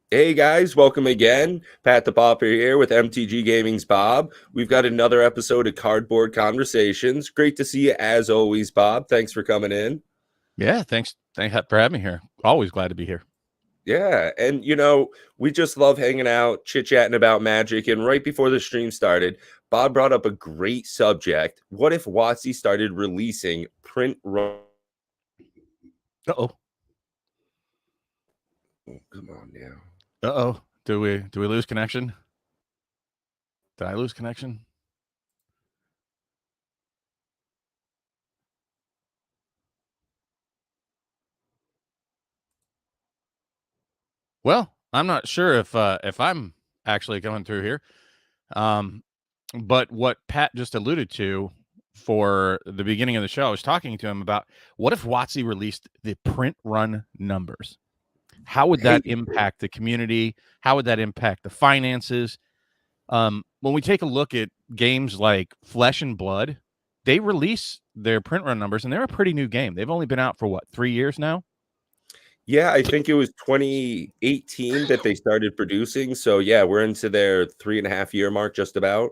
Hey guys, welcome again. Pat The Pauper here with MTG Gaming's Bob. We've got another episode of Cardboard Conversations. Great to see you as always, Bob. Thanks for coming in. Yeah, thanks. Thanks for having me here. Always glad to be here. Yeah, and we just love hanging out, chit-chatting about Magic. And right before the stream started, Bob brought up a great subject. What if WotC started releasing print run? Uh-oh. Oh, come on now. Uh-oh. Do we lose connection? Did I lose connection? Well, I'm not sure if I'm actually going through here. But what Pat just alluded to for the beginning of the show, I was talking to him about what if WotC released the print run numbers? How would that impact the community? How would that impact the finances? When we take a look at games like Flesh and Blood, they release their print run numbers, and they're a pretty new game. They've only been out for, 3 years now? Yeah, I think it was 2018 that they started producing. So yeah, we're into their 3.5 year mark just about.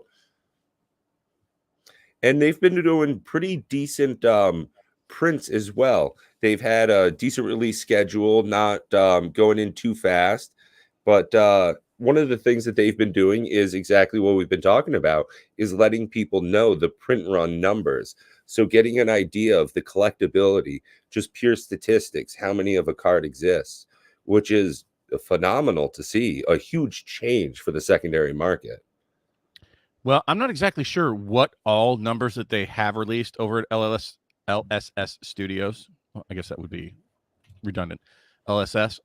And they've been doing pretty decent prints as well. They've had a decent release schedule, not going in too fast. But one of the things that they've been doing is exactly what we've been talking about, is letting people know the print run numbers. So getting an idea of the collectability, just pure statistics, how many of a card exists, which is phenomenal to see, a huge change for the secondary market. Well, I'm not exactly sure what all numbers that they have released over at LSS Studios. Well, I guess that would be redundant. LSS.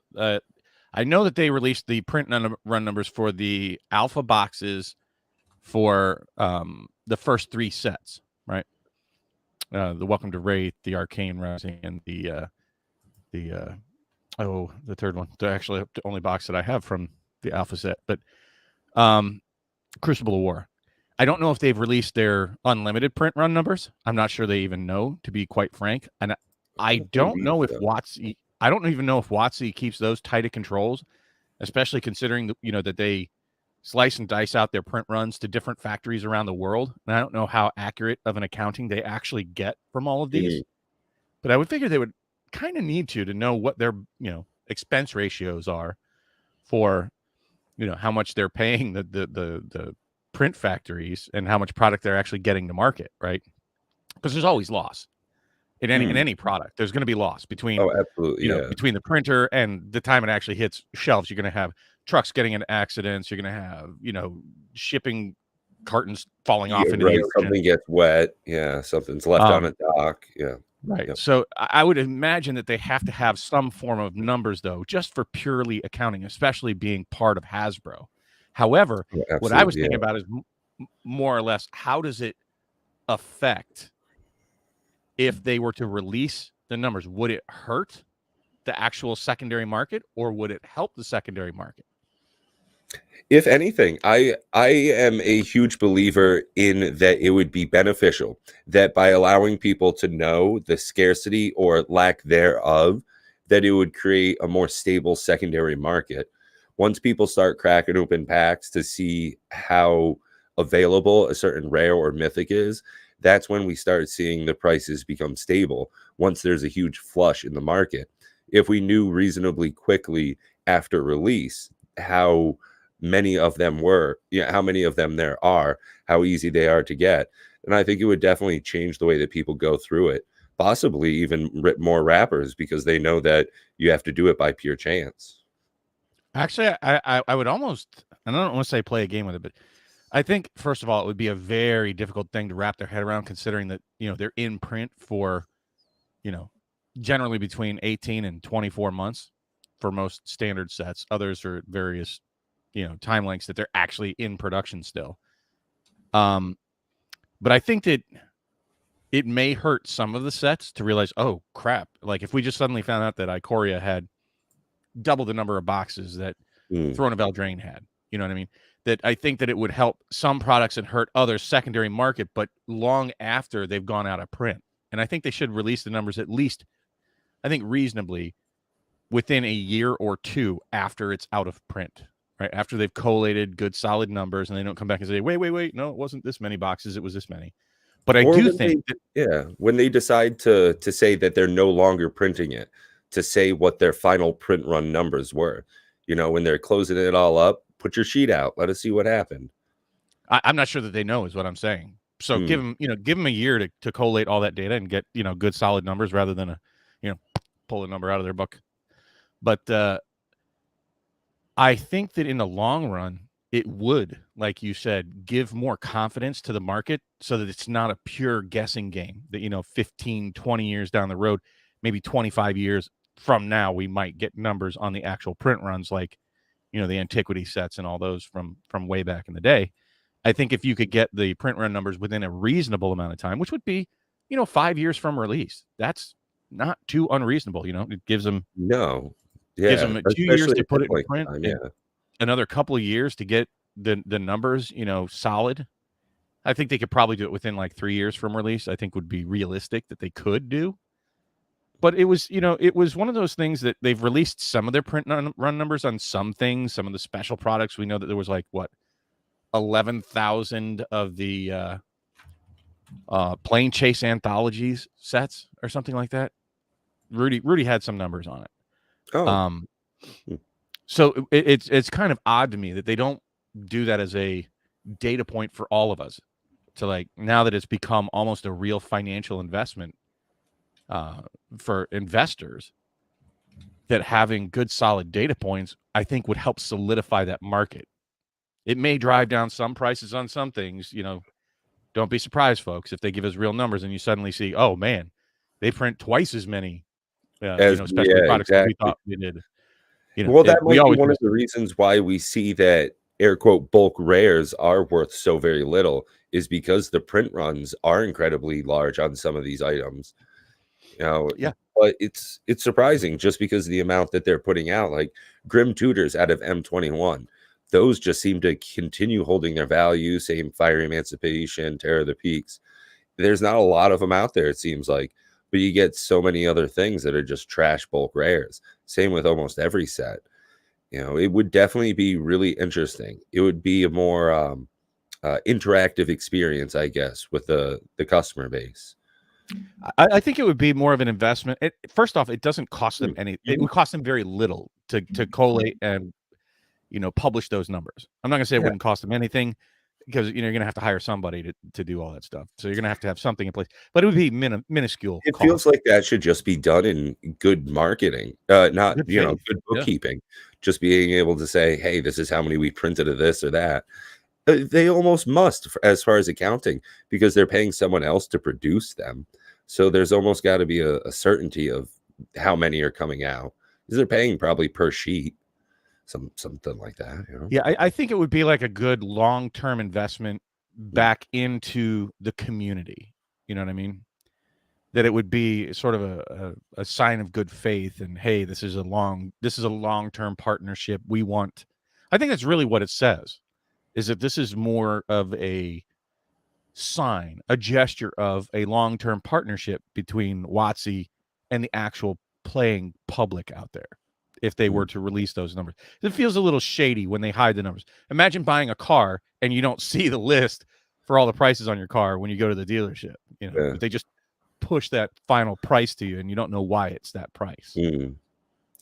I know that they released the print run numbers for the alpha boxes for the first 3 sets, right? The Welcome to Wraith, the Arcane Rising, and the third one. They're actually the only box that I have from the alpha set, but Crucible of War. I don't know if they've released their unlimited print run numbers. I'm not sure they even know, to be quite frank. And I don't know if WotC. I don't even know if WotC keeps those tight of controls, especially considering that they slice and dice out their print runs to different factories around the world. And I don't know how accurate of an accounting they actually get from all of these. But I would figure they would kind of need to know what their expense ratios are for how much they're paying the print factories and how much product they're actually getting to market, right? Because there's always loss in any product. There's going to be loss between absolutely, between the printer and the time it actually hits shelves. You're going to have trucks getting into accidents. You're going to have shipping cartons falling off into the ocean. Something gets wet. Yeah, something's left on a dock. Yeah. Right. Yep. So I would imagine that they have to have some form of numbers, though, just for purely accounting, especially being part of Hasbro. However, what I was thinking about is more or less, how does it affect if they were to release the numbers? Would it hurt the actual secondary market, or would it help the secondary market? If anything, I am a huge believer in that it would be beneficial, that by allowing people to know the scarcity or lack thereof, that it would create a more stable secondary market. Once people start cracking open packs to see how available a certain rare or mythic is, that's when we start seeing the prices become stable, once there's a huge flush in the market. If we knew reasonably quickly after release how many of them were, how many of them there are, how easy they are to get, and I think it would definitely change the way that people go through it, possibly even rip more wrappers, because they know that you have to do it by pure chance. Actually, I would almost, and I don't want to say play a game with it, but I think, first of all, it would be a very difficult thing to wrap their head around, considering that, they're in print for, generally between 18 and 24 months for most standard sets. Others are various, time lengths that they're actually in production still. But I think that it may hurt some of the sets to realize, oh, crap. Like, if we just suddenly found out that Ikoria had double the number of boxes that Throne of Eldraine had, you know what I mean? That I think that it would help some products and hurt others secondary market, but long after they've gone out of print. And I think they should release the numbers at least, I think, reasonably within a year or two after it's out of print, right? After they've collated good solid numbers and they don't come back and say, wait, no, it wasn't this many boxes, it was this many. But I Or do when think that, when they decide to say that they're no longer printing it, to say what their final print run numbers were. When they're closing it all up, put your sheet out. Let us see what happened. I'm not sure that they know is what I'm saying. So Hmm. give them a year to collate all that data and get, good solid numbers rather than pull a number out of their book. But I think that in the long run, it would, like you said, give more confidence to the market so that it's not a pure guessing game that, 15, 20 years down the road, maybe 25 years from now, we might get numbers on the actual print runs like, the antiquity sets and all those from way back in the day. I think if you could get the print run numbers within a reasonable amount of time, which would be, 5 years from release, that's not too unreasonable. It gives them No. gives Yeah, them 2 years especially to at put that it in point print in time, and yeah. another couple of years to get the numbers, solid. I think they could probably do it within like 3 years from release. I think would be realistic that they could do. But it was, it was one of those things that they've released some of their print run numbers on some things, some of the special products. We know that there was like what 11,000 of the Plane Chase anthologies sets or something like that. Rudy had some numbers on it. Oh. Um, Hmm. so it's kind of odd to me that they don't do that as a data point for all of us to like now that it's become almost a real financial investment for investors, that having good solid data points I think would help solidify that market. It may drive down some prices on some things. Don't be surprised, folks, if they give us real numbers and you suddenly see, oh man, they print twice as many specialty Yeah, products as we exactly. thought we did. Well, that We might be always one do. of the reasons why we see that air quote bulk rares are worth so very little, is because the print runs are incredibly large on some of these items. You know, Yeah. but it's surprising just because of the amount that they're putting out, like Grim Tutors out of M21. Those just seem to continue holding their value. Same Fire Emancipation, Terror of the Peaks. There's not a lot of them out there, it seems like, but you get so many other things that are just trash bulk rares. Same with almost every set. It would definitely be really interesting. It would be a more interactive experience, I guess, with the customer base. I think it would be more of an investment. First off, it doesn't cost them any. It Mhm. would cost them very little to collate and publish those numbers. I'm not gonna say it Yeah. wouldn't cost them anything because you're gonna have to hire somebody to do all that stuff. So you're gonna have something in place, but it would be minuscule It feels cost. like that should just be done in good marketing, not, Good faith. good Yeah. bookkeeping. Just being able to say, "Hey, this is how many we printed of this or that." They almost must as far as accounting, because they're paying someone else to produce them. So there's almost gotta be a certainty of how many are coming out, because they're paying probably per sheet, something like that. Yeah, I think it would be like a good long-term investment Mm, back into the community. You know what I mean? That it would be sort of a sign of good faith and hey, this is a long-term partnership. I think that's really what it says, is that this is more of a sign, a gesture of a long-term partnership between WotC and the actual playing public out there. If they were mm, to release those numbers, it feels a little shady when they hide the numbers. Imagine buying a car and you don't see the list for all the prices on your car when you go to the dealership. yeah, That they just push that final price to you and you don't know why it's that price. mm.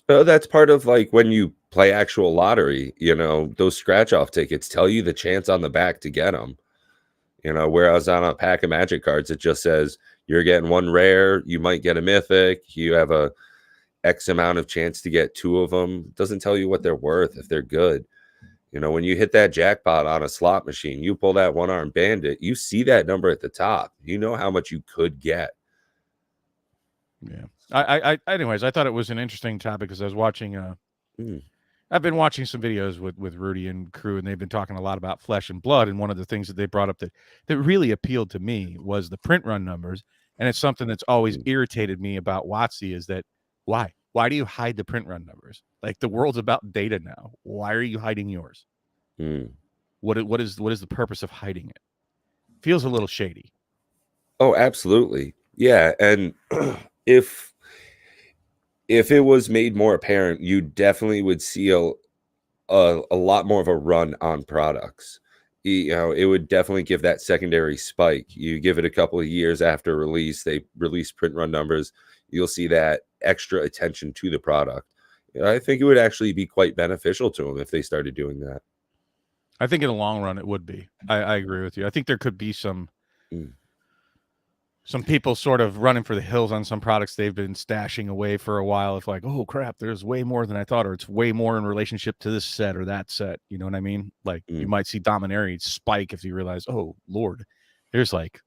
That's part of, like, when you play actual lottery, those scratch-off tickets tell you the chance on the back to get them. Whereas on a pack of Magic cards, it just says you're getting one rare, you might get a mythic, you have a X amount of chance to get two of them. It doesn't tell you what they're worth, if they're good. When you hit that jackpot on a slot machine, you pull that one-armed bandit, you see that number at the top. You know how much you could get. Yeah. Anyways, I thought it was an interesting topic because I was watching Mm, I've been watching some videos with Rudy and crew, and they've been talking a lot about Flesh and Blood. And one of the things that they brought up that really appealed to me was the print run numbers. And it's something that's always mm, irritated me about WotC is that why? Why do you hide the print run numbers? Like the world's about data now. Why are you hiding yours? mm. What is the purpose of hiding it? Feels a little shady. Oh, absolutely. Yeah, and if if it was made more apparent, you definitely would see a lot more of a run on products. You know, it would definitely give that secondary spike. You give it a couple of years after release, they release print run numbers, you'll see that extra attention to the product. I think it would actually be quite beneficial to them if they started doing that. I think in the long run it would be. I agree with you. I think there could be some people sort of running for the hills on some products they've been stashing away for a while. If like, oh crap, there's way more than I thought, or it's way more in relationship to this set or that set. You know what I mean? Like you might see Dominaria spike if you realize, oh Lord, there's like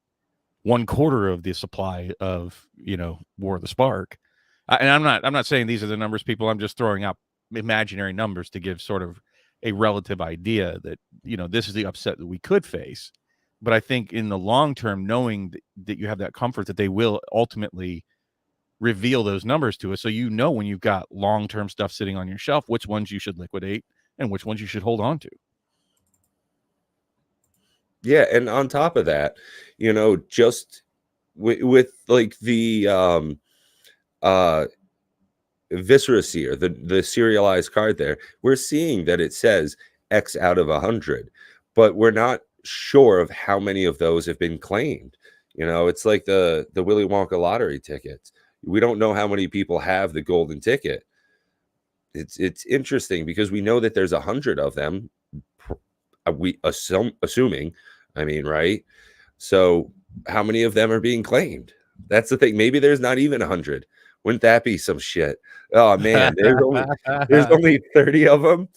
1/4 of the supply of, you know, War of the Spark. And I'm not saying these are the numbers, people. I'm just throwing out imaginary numbers to give sort of a relative idea that, you know, this is the upset that we could face. But I think in the long term, knowing that you have that comfort that they will ultimately reveal those numbers to us, so you know when you've got long-term stuff sitting on your shelf, which ones you should liquidate and which ones you should hold on to. Yeah, and on top of that, you know, just with like the Viscera Seer, the serialized card there, we're seeing that it says X out of 100, but we're not sure of how many of those have been claimed. You know, it's like the Willy Wonka lottery tickets. We don't know how many people have the golden ticket. It's interesting because we know that there's 100 of them. We assuming, I mean, right? So how many of them are being claimed? That's the thing. Maybe there's not even 100. Wouldn't that be some shit? Oh man, there's only 30 of them.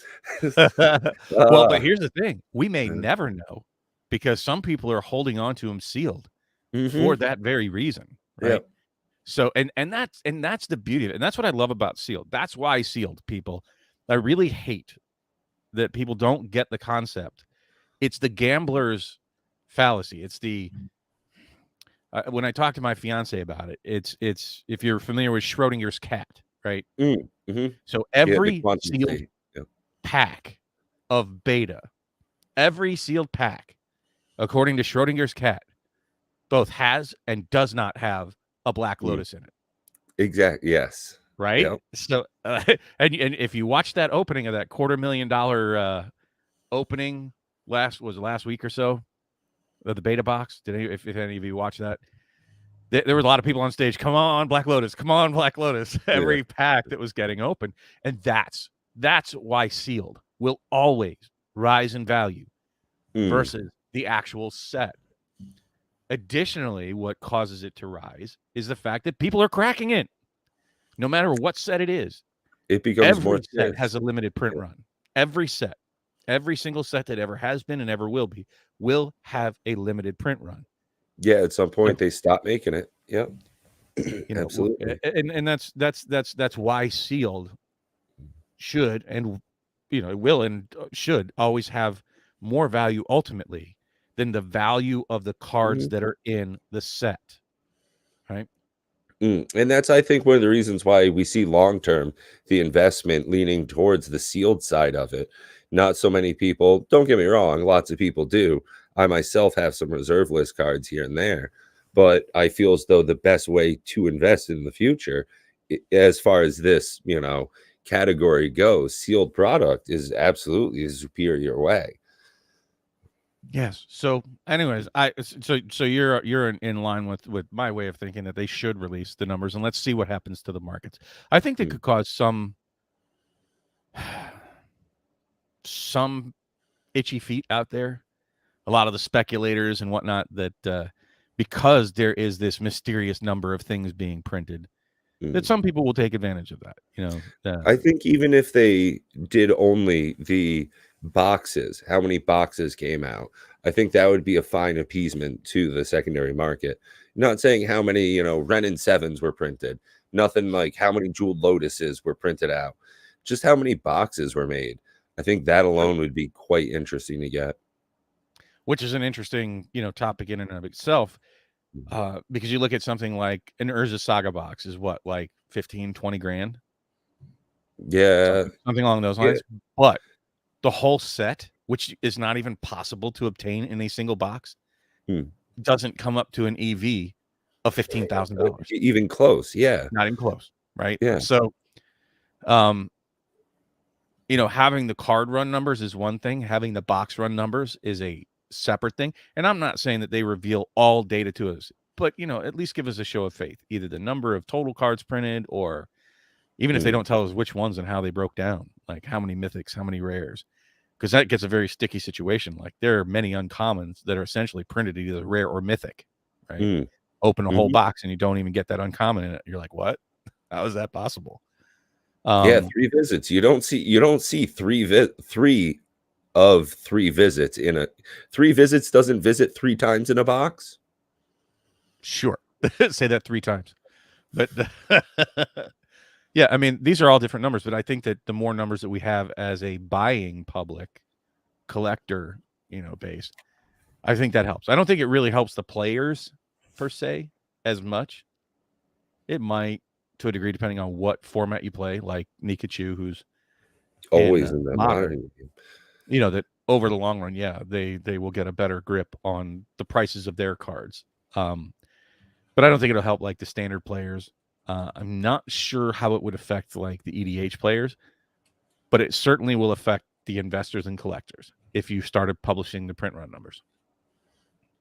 Well, but here's the thing: we may never know because some people are holding on to them sealed for that very reason, right? Yep. So, and that's the beauty of it, and that's what I love about sealed. That's why sealed, people. I really hate that people don't get the concept. It's the gambler's fallacy. It's the when I talk to my fiance about it, it's if you're familiar with Schrodinger's cat, right? So every sealed pack of beta, every sealed pack, according to Schrodinger's cat, both has and does not have a Black Lotus in it. Exactly. Yes. Right. Yep. So, and if you watch that opening of that $250,000 opening last week or so of the beta box, if any of you watch that, there were a lot of people on stage. Come on, Black Lotus! Come on, Black Lotus! Every pack that was getting open, and that's why sealed will always rise in value versus the actual set. Additionally, what causes it to rise is the fact that people are cracking it. No matter what set it is, it becomes more. Every set has a limited print run. Every set, every single set that ever has been and ever will be, will have a limited print run. Yeah, at some point they stop making it. Yep. Absolutely. And that's why sealed should and will and should always have more value ultimately than the value of the cards that are in the set. Right. And that's, I think, one of the reasons why we see long-term the investment leaning towards the sealed side of it. Not so many people, don't get me wrong, lots of people do. I myself have some reserve list cards here and there, but I feel as though the best way to invest in the future, as far as this, category goes, sealed product is absolutely a superior way. Yes. So, anyways, so you're in line with my way of thinking that they should release the numbers and let's see what happens to the markets. I think they could cause some itchy feet out there. A lot of the speculators and whatnot that because there is this mysterious number of things being printed, that some people will take advantage of that. I think even if they did only the boxes, how many boxes came out, I think that would be a fine appeasement to the secondary market. Not saying how many, Ren and Sevens were printed, nothing like how many Jeweled Lotuses were printed out, just how many boxes were made. I think that alone would be quite interesting to get. Which is an interesting, topic in and of itself. Because you look at something like an Urza Saga box is what, like 15, 20 grand? Yeah. Something along those lines. Yeah. But the whole set, which is not even possible to obtain in a single box, doesn't come up to an EV of $15,000. Even close. Yeah. Not even close. right? Yeah. So, having the card run numbers is one thing. Having the box run numbers is a separate thing. And I'm not saying that they reveal all data to us, but, at least give us a show of faith, either the number of total cards printed, or even if they don't tell us which ones and how they broke down, like how many mythics, how many rares, because that gets a very sticky situation. Like there are many uncommons that are essentially printed either rare or mythic, right? Open a whole box and you don't even get that uncommon in it. You're like, what? How is that possible? Yeah, 3 visits. You don't see three of 3 visits in a 3 visits doesn't visit 3 times in a box? Sure. Say that 3 times. But yeah, I mean, these are all different numbers, but I think that the more numbers that we have as a buying public collector, base, I think that helps. I don't think it really helps the players per se as much. It might, to a degree, depending on what format you play, like Nikachu, who's Always in in the modern, game. that over the long run, yeah, they will get a better grip on the prices of their cards. But I don't think it'll help like the standard players. I'm not sure how it would affect like the EDH players, but it certainly will affect the investors and collectors if you started publishing the print run numbers,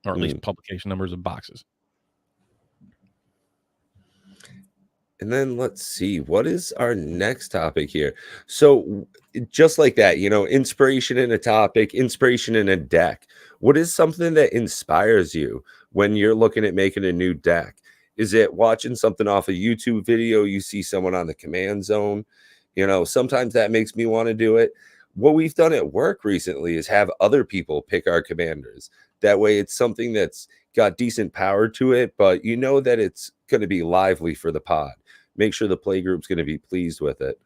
or at least publication numbers of boxes. And then let's see, what is our next topic here? So just like that, inspiration in a topic, inspiration in a deck. What is something that inspires you when you're looking at making a new deck? Is it watching something off a YouTube video? You see someone on the command zone? Sometimes that makes me want to do it. What we've done at work recently is have other people pick our commanders. That way it's something that's got decent power to it, but you know that it's going to be lively for the pod. Make sure the play group's going to be pleased with it.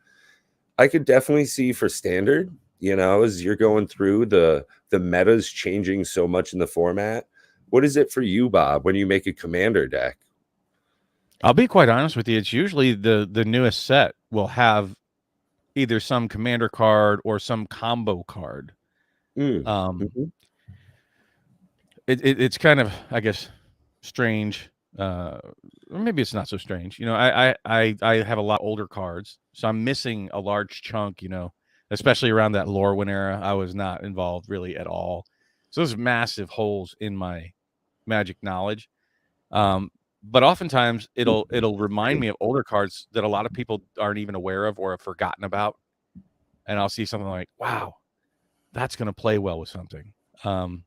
I could definitely see for standard, as you're going through the meta's changing so much in the format. What is it for you, Bob, when you make a commander deck? I'll be quite honest with you. It's usually the newest set will have either some commander card or some combo card. It's kind of, I guess, strange. Or maybe it's not so strange. I have a lot older cards, so I'm missing a large chunk. Especially around that Lorwyn era, I was not involved really at all. So there's massive holes in my Magic knowledge. But oftentimes it'll remind me of older cards that a lot of people aren't even aware of or have forgotten about, and I'll see something like, wow, that's going to play well with something. Something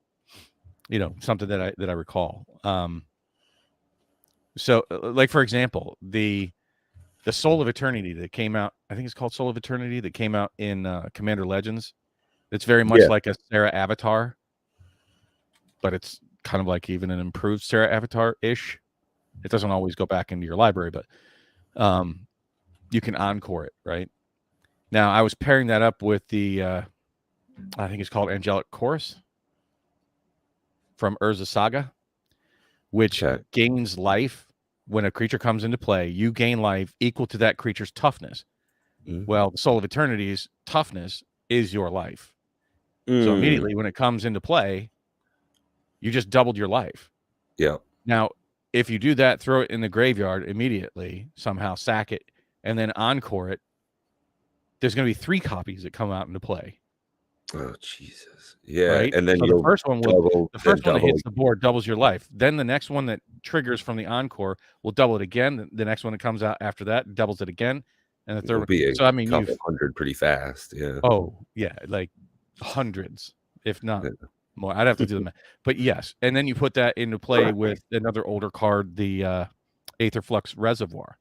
that I recall. So like, for example, the Soul of Eternity that came out, I think it's called Soul of Eternity, that came out in Commander Legends. It's very much like a Sarah Avatar, but it's kind of like even an improved Sarah Avatar-ish. It doesn't always go back into your library, but you can encore it, right? Now, I was pairing that up with the, I think it's called Angelic Chorus from Urza Saga, which gains life when a creature comes into play. You gain life equal to that creature's toughness. Well, the Soul of Eternity's toughness is your life. So immediately when it comes into play, you just doubled your life. Yeah. Now, if you do that, throw it in the graveyard immediately, somehow sack it, and then encore it, there's going to be 3 copies that come out into play. Oh, Jesus. Yeah. Right? And then so the first one that hits the board doubles your life. Then the next one that triggers from the encore will double it again. The next one that comes out after that doubles it again. And the third one. Be so I mean, couple hundred pretty fast. Yeah. Oh, yeah, like hundreds, if not more. I'd have to do the math. But yes, and then you put that into play with another older card, the Aetherflux Reservoir.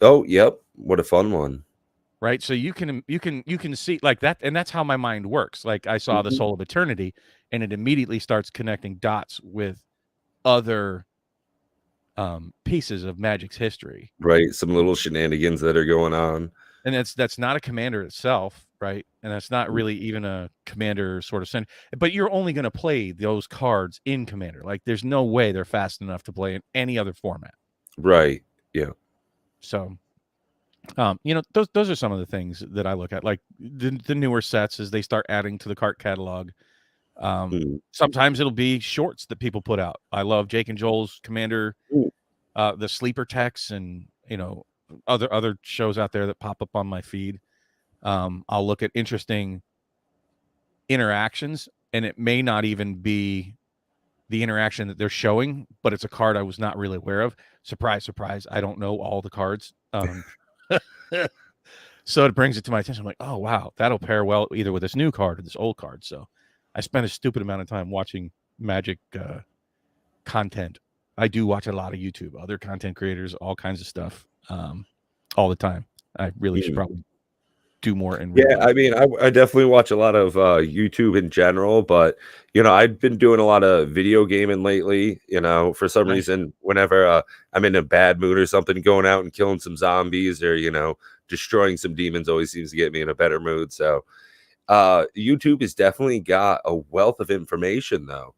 Oh, yep. What a fun one. Right? So you can see like that, and that's how my mind works. Like I saw the Soul of Eternity, and it immediately starts connecting dots with other pieces of Magic's history. Right, some little shenanigans that are going on. And that's not a commander itself, right? And that's not really even a commander sort of center. But you're only going to play those cards in commander. Like there's no way they're fast enough to play in any other format. Right. Yeah. So those are some of the things that I look at, like the newer sets as they start adding to the cart catalog. Sometimes it'll be shorts that people put out. I love Jake and Joel's Commander, the sleeper techs, and other shows out there that pop up on my feed. I'll look at interesting interactions, and it may not even be the interaction that they're showing, but it's a card I was not really aware of. Surprise, surprise. I don't know all the cards. So it brings it to my attention. I'm like, oh, wow, that'll pair well either with this new card or this old card. So I spent a stupid amount of time watching Magic content. I do watch a lot of YouTube, other content creators, all kinds of stuff all the time. I really should probably do more in real life. I mean, I definitely watch a lot of YouTube in general, but I've been doing a lot of video gaming lately. For some reason, whenever I'm in a bad mood or something, going out and killing some zombies or destroying some demons always seems to get me in a better mood. So YouTube has definitely got a wealth of information, though.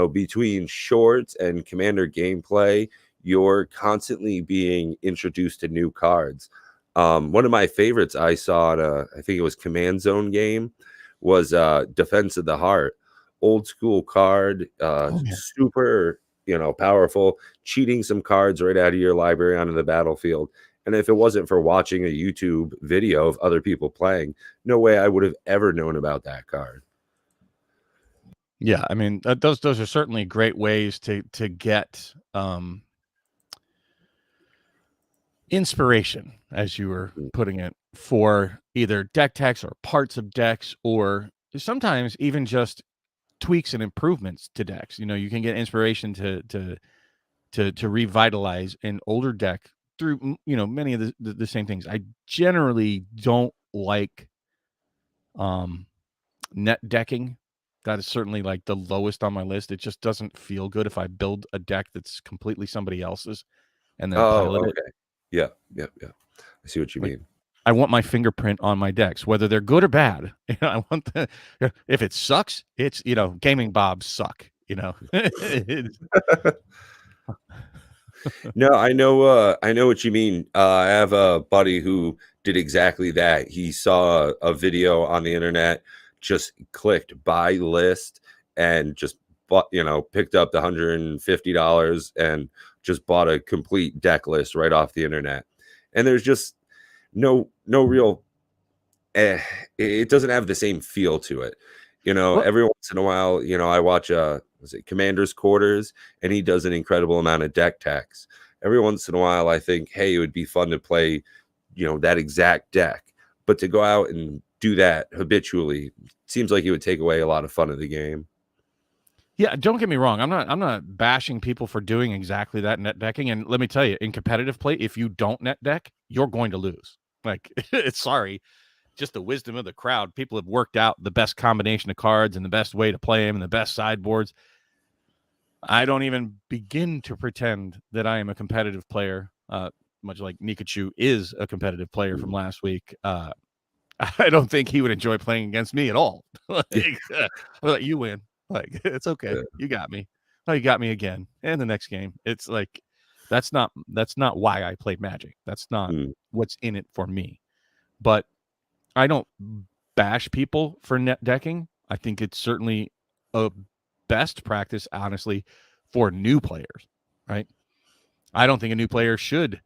Between shorts and Commander gameplay, you're constantly being introduced to new cards. One of my favorites I saw at I think it was Command Zone game was Defense of the Heart. Old school card, super, powerful, cheating some cards right out of your library onto the battlefield. And if it wasn't for watching a YouTube video of other people playing, no way I would have ever known about that card. Yeah, I mean, those are certainly great ways to get inspiration, as you were putting it, for either deck techs or parts of decks, or sometimes even just tweaks and improvements to decks. You can get inspiration to revitalize an older deck through many of the same things. I generally don't like net decking. That is certainly like the lowest on my list. It just doesn't feel good if I build a deck that's completely somebody else's and then pilot it. Yeah. I see what you mean. I want my fingerprint on my decks, whether they're good or bad. I want if it sucks, it's gaming bobs suck. No, I know what you mean. I have a buddy who did exactly that. He saw a video on the internet, just clicked buy list and just bought, picked up the $150 and just bought a complete deck list right off the internet. And there's just no real it doesn't have the same feel to it. Every once in a while, I watch was it Commander's Quarters, and he does an incredible amount of deck techs. Every once in a while, I think, hey, it would be fun to play, that exact deck. But to go out and do that habitually seems like it would take away a lot of fun of the game. Yeah, don't get me wrong. I'm not bashing people for doing exactly that, net decking. And let me tell you, in competitive play, if you don't net deck, you're going to lose. Like, sorry, just the wisdom of the crowd. People have worked out the best combination of cards and the best way to play them and the best sideboards. I don't even begin to pretend that I am a competitive player, much like Nikachu is a competitive player from last week. I don't think he would enjoy playing against me at all. I'll let you win. Like, it's okay. Yeah. You got me. Oh, you got me again. And the next game. It's like, that's not why I play Magic. That's not what's in it for me. But I don't bash people for net decking. I think it's certainly a best practice, honestly, for new players, right? I don't think a new player should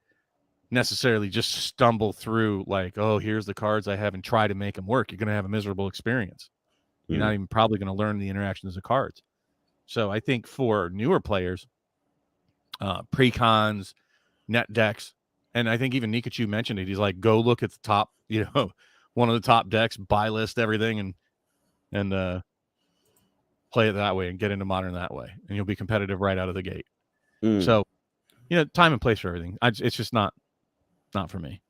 necessarily just stumble through like, oh, here's the cards I have and try to make them work. You're going to have a miserable experience. You're not even probably going to learn the interactions of cards. So I think for newer players, pre-cons, net decks, and I think even Nikachu mentioned it. He's like, go look at the top, one of the top decks, buy list everything, and play it that way and get into Modern that way, and you'll be competitive right out of the gate. So, time and place for everything. It's just not for me.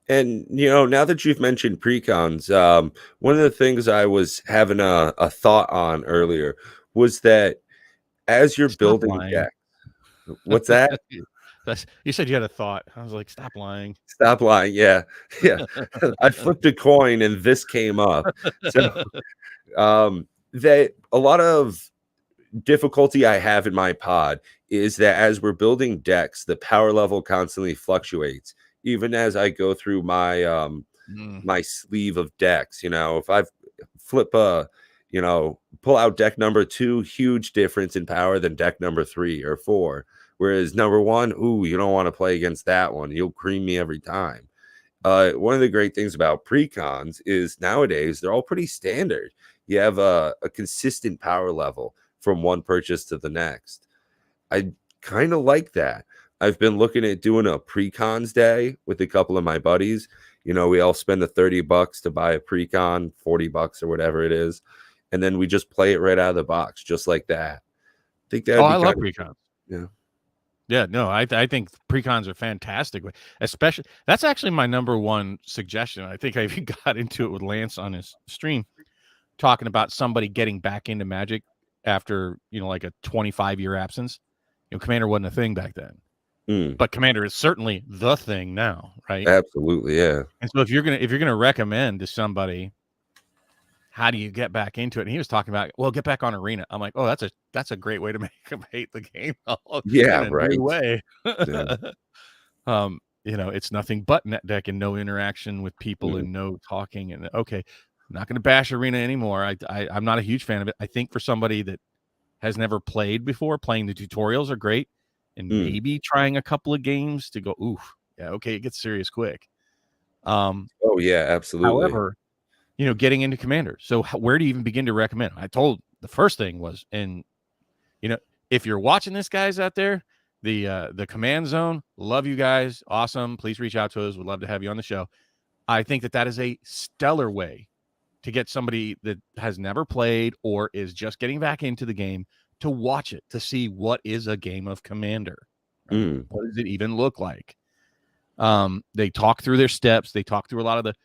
And, now that you've mentioned precons, one of the things I was having a thought on earlier was that as you're building decks, what's that? You said you had a thought. I was like, stop lying. Stop lying. Yeah. I flipped a coin and this came up. So that a lot of difficulty I have in my pod is that as we're building decks, the power level constantly fluctuates. Even as I go through my my sleeve of decks, if I flip pull out deck number 2, huge difference in power than deck number 3 or 4. Whereas number one, ooh, you don't want to play against that one. You'll cream me every time. One of the great things about pre-cons is nowadays they're all pretty standard. You have a consistent power level from one purchase to the next. I kind of like that. I've been looking at doing a pre-cons day with a couple of my buddies. You know, we all spend the $30 to buy a pre-con, $40 or whatever it is, and then we just play it right out of the box, just like that. I think that'd be I love kind of pre-cons. yeah. Yeah, no, I think pre-cons are fantastic. Especially, that's actually my number one suggestion. I think I even got into it with Lance on his stream, talking about somebody getting back into Magic after, like a 25-year absence. Commander wasn't a thing back then, but Commander is certainly the thing now, right? Absolutely, yeah. And so if you're gonna recommend to somebody, how do you get back into it? And he was talking about, well, get back on Arena. I'm like, oh, that's a great way to make them hate the game Yeah, in a right. new way. Yeah. It's nothing but net deck and no interaction with people and no talking. And okay, I'm not going to bash Arena anymore. I'm not a huge fan of it. I think for somebody that has never played before, playing the tutorials are great, and maybe trying a couple of games to go, oof, yeah, okay, it gets serious quick. Oh yeah, absolutely. However, getting into Commander. So where do you even begin to recommend? I told the first thing was, and if you're watching this, guys out there, the Command Zone, love you guys, awesome. Please reach out to us. We'd love to have you on the show. I think that is a stellar way to get somebody that has never played or is just getting back into the game to watch it, to see what is a game of Commander. Right? What does it even look like? They talk through their steps. They talk through a lot of the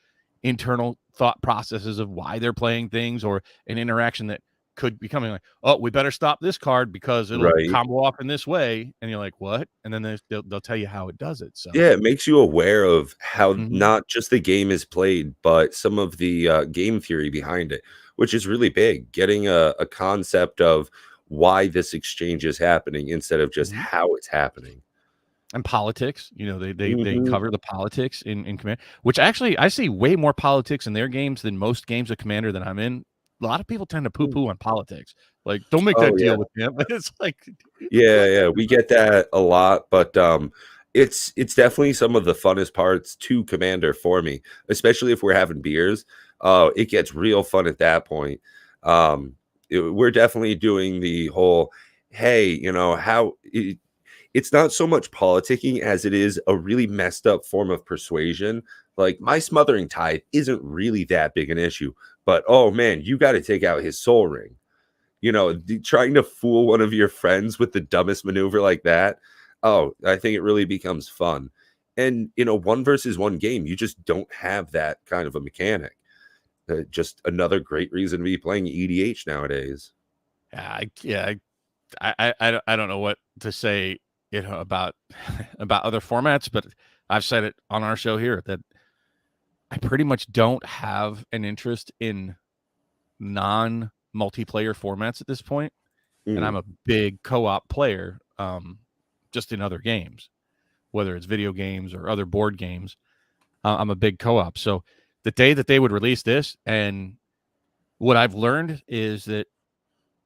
internal thought processes of why they're playing things, or an interaction that could be coming like, oh, we better stop this card because it'll combo off in this way. And you're like, what? And then they'll tell you how it does it. So yeah, it makes you aware of how not just the game is played, but some of the game theory behind it, which is really big. Getting a concept of why this exchange is happening instead of just how it's happening. And politics, they cover the politics in Command, which actually I see way more politics in their games than most games of Commander that I'm in. A lot of people tend to poo-poo on politics. Like, don't make that deal with him. It's like, yeah, we get that a lot, but it's definitely some of the funnest parts to Commander for me, especially if we're having beers. It gets real fun at that point. We're definitely doing the whole, hey, how it's not so much politicking as it is a really messed up form of persuasion. Like, my smothering tithe isn't really that big an issue, but oh man, you got to take out his soul ring. Trying to fool one of your friends with the dumbest maneuver like that. Oh, I think it really becomes fun. And, 1 versus 1 game, you just don't have that kind of a mechanic. Just another great reason to be playing EDH nowadays. I don't know what to say, about other formats, but I've said it on our show here that I pretty much don't have an interest in non-multiplayer formats at this point. And I'm a big co-op player, just in other games, whether it's video games or other board games. I'm a big co-op. So the day that they would release this, and what I've learned is that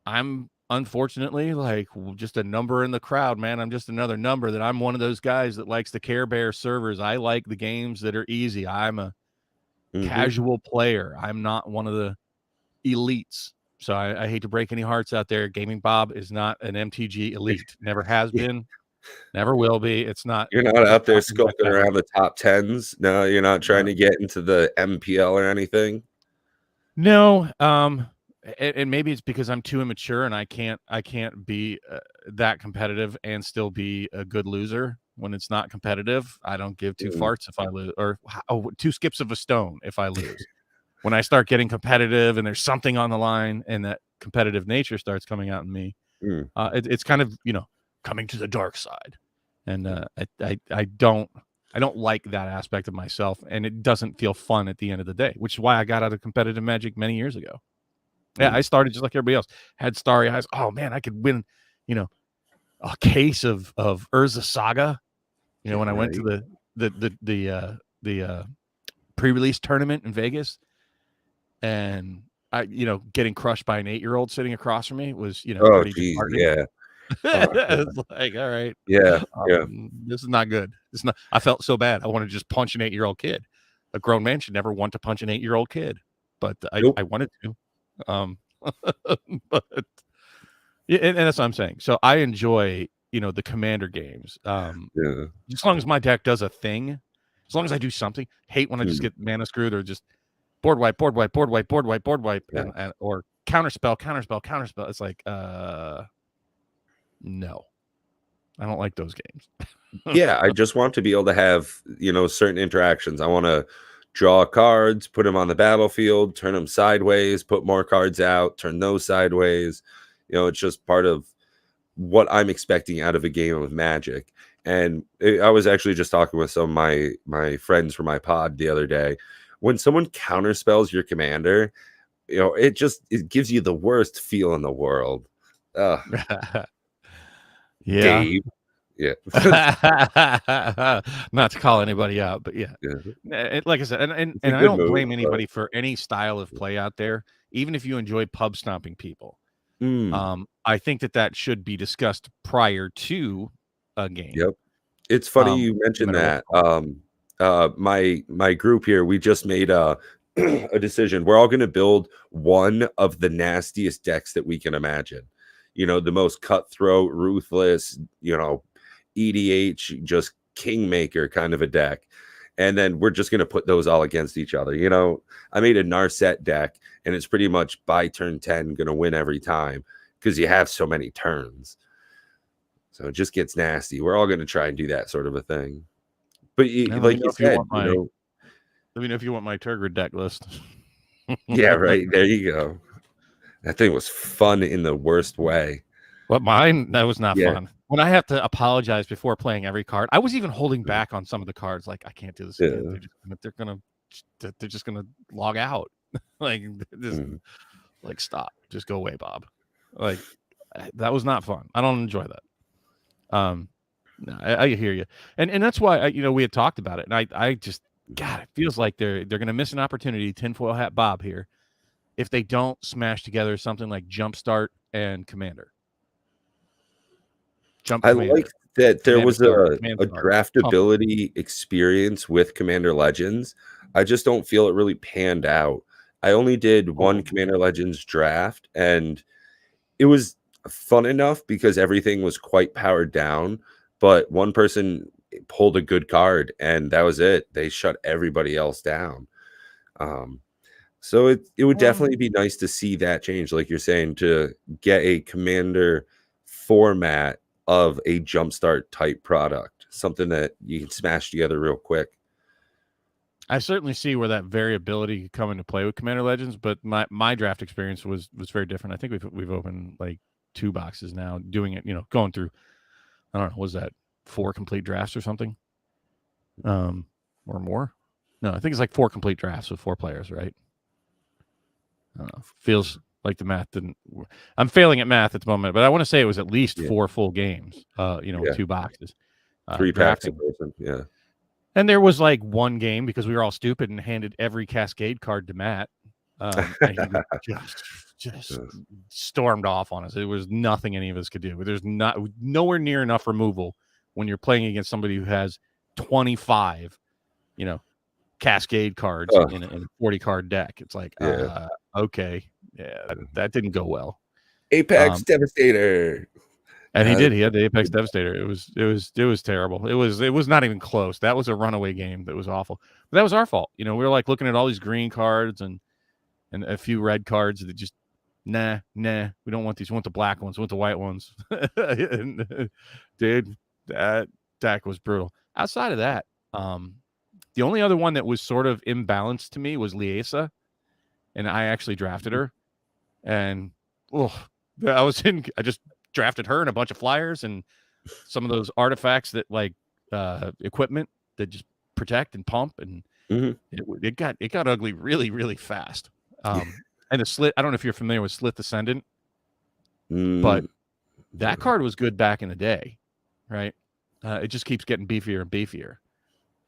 I'm unfortunately like just a number in the crowd, man. I'm just another number. That I'm one of those guys that likes the Care Bear servers. I like the games that are easy. I'm a casual player. I'm not one of the elites. So I hate to break any hearts out there. Gaming Bob is not an MTG elite. Never has been. Never will be. It's not. You're not out there sculpting around the top 10s. No, you're not trying to get into the MPL or anything. No. And maybe it's because I'm too immature and I can't be that competitive and still be a good loser when it's not competitive. I don't give two farts if I lose, or 2 skips of a stone if I lose. When I start getting competitive and there's something on the line and that competitive nature starts coming out in me, it's kind of, coming to the dark side. And I don't like that aspect of myself, and it doesn't feel fun at the end of the day, which is why I got out of competitive Magic many years ago. Yeah, I started just like everybody else. Had starry eyes. Oh man, I could win, a case of Urza Saga. When I went to the pre-release tournament in Vegas, and I, getting crushed by an 8-year-old sitting across from me was, pretty disheartening. Yeah. Oh, It's like, all right, yeah, yeah. this is not good. It's not. I felt so bad. I wanted to just punch an 8-year-old kid. A grown man should never want to punch an 8-year-old kid, but I Nope. wanted to. But yeah, and that's what I'm saying. So I enjoy, the commander games. Yeah. As long as my deck does a thing, as long as I do something. Hate when I just Mm, get mana screwed or just board wipe, board wipe, board wipe, board wipe, board wipe, yeah. and or counterspell, counterspell, counterspell. It's like, no, I don't like those games. Yeah, I just want to be able to have, certain interactions. I want to draw cards, put them on the battlefield, turn them sideways, put more cards out, turn those sideways. It's just part of what I'm expecting out of a game of Magic. And I was actually just talking with some of my friends from my pod the other day. When someone counterspells your commander, it gives you the worst feel in the world. Yeah. Gabe. Yeah. Not to call anybody out, but yeah. Yeah. Like I said, and It's a I good don't move, blame anybody for any style of play out there, even if you enjoy pub stomping people. I think that should be discussed prior to a game. Yep. It's funny you No mentioned matter what that. it's called. My group here, we just made a a decision. We're all going to build one of the nastiest decks that we can imagine. The most cutthroat, ruthless, EDH, just kingmaker kind of a deck. And then we're just going to put those all against each other. I made a Narset deck, and it's pretty much by turn 10 going to win every time because you have so many turns. So it just gets nasty. We're all going to try and do that sort of a thing. But like you said, let me know if you want my Turgid deck list. yeah, right. There you go. That thing was fun in the worst way. What, mine? That was not Yeah. fun. When I have to apologize before playing every card, I was even holding back on some of the cards. Like, I can't do this again. They're just gonna log out. Like, like, stop. Just go away, Bob. Like, that was not fun. I don't enjoy that. No, I hear you, and that's why we had talked about it, and I just, God, it feels like they're gonna miss an opportunity. Tinfoil hat Bob here, if they don't smash together something like Jumpstart and Commander. I like that there was a Command-Start, draftability experience with Commander Legends. I just don't feel it really panned out. I only did one Commander Legends draft, and it was fun enough because everything was quite powered down, but one person pulled a good card, and that was it. They shut everybody else down. So it would definitely be nice to see that change, like you're saying, to get a Commander format of a Jumpstart type product, something that you can smash together real quick. I certainly see where that variability could come into play with Commander Legends, but my draft experience was very different. I think we've opened like 2 boxes now, doing it, going through, I don't know, was that 4 complete drafts or something? Or more? No, I think it's like 4 complete drafts with 4 players, right? I don't know. Feels like the math didn't. I'm failing at math at the moment, but I want to say it was at least 4 full games. With 2 boxes, 3 packs a person, yeah. And there was like 1 game because we were all stupid and handed every Cascade card to Matt, and he just stormed off on us. It was nothing any of us could do. There's nowhere near enough removal when you're playing against somebody who has 25, Cascade cards in a 40 card deck. It's like, okay, yeah, that didn't go well. Apex Devastator. And he did. He had the Apex Devastator. It was terrible. It was not even close. That was a runaway game. That was awful. But that was our fault. We were like looking at all these green cards and a few red cards that just nah. We don't want these. We want the black ones. We want the white ones. Dude, that deck was brutal. Outside of that, the only other one that was sort of imbalanced to me was Liesa, and I actually drafted her. And I just drafted her and a bunch of flyers and some of those artifacts that like equipment that just protect and pump, and it got ugly really, really fast. And the Slit, I don't know if you're familiar with Slith Ascendant, but that card was good back in the day, right? It just keeps getting beefier and beefier.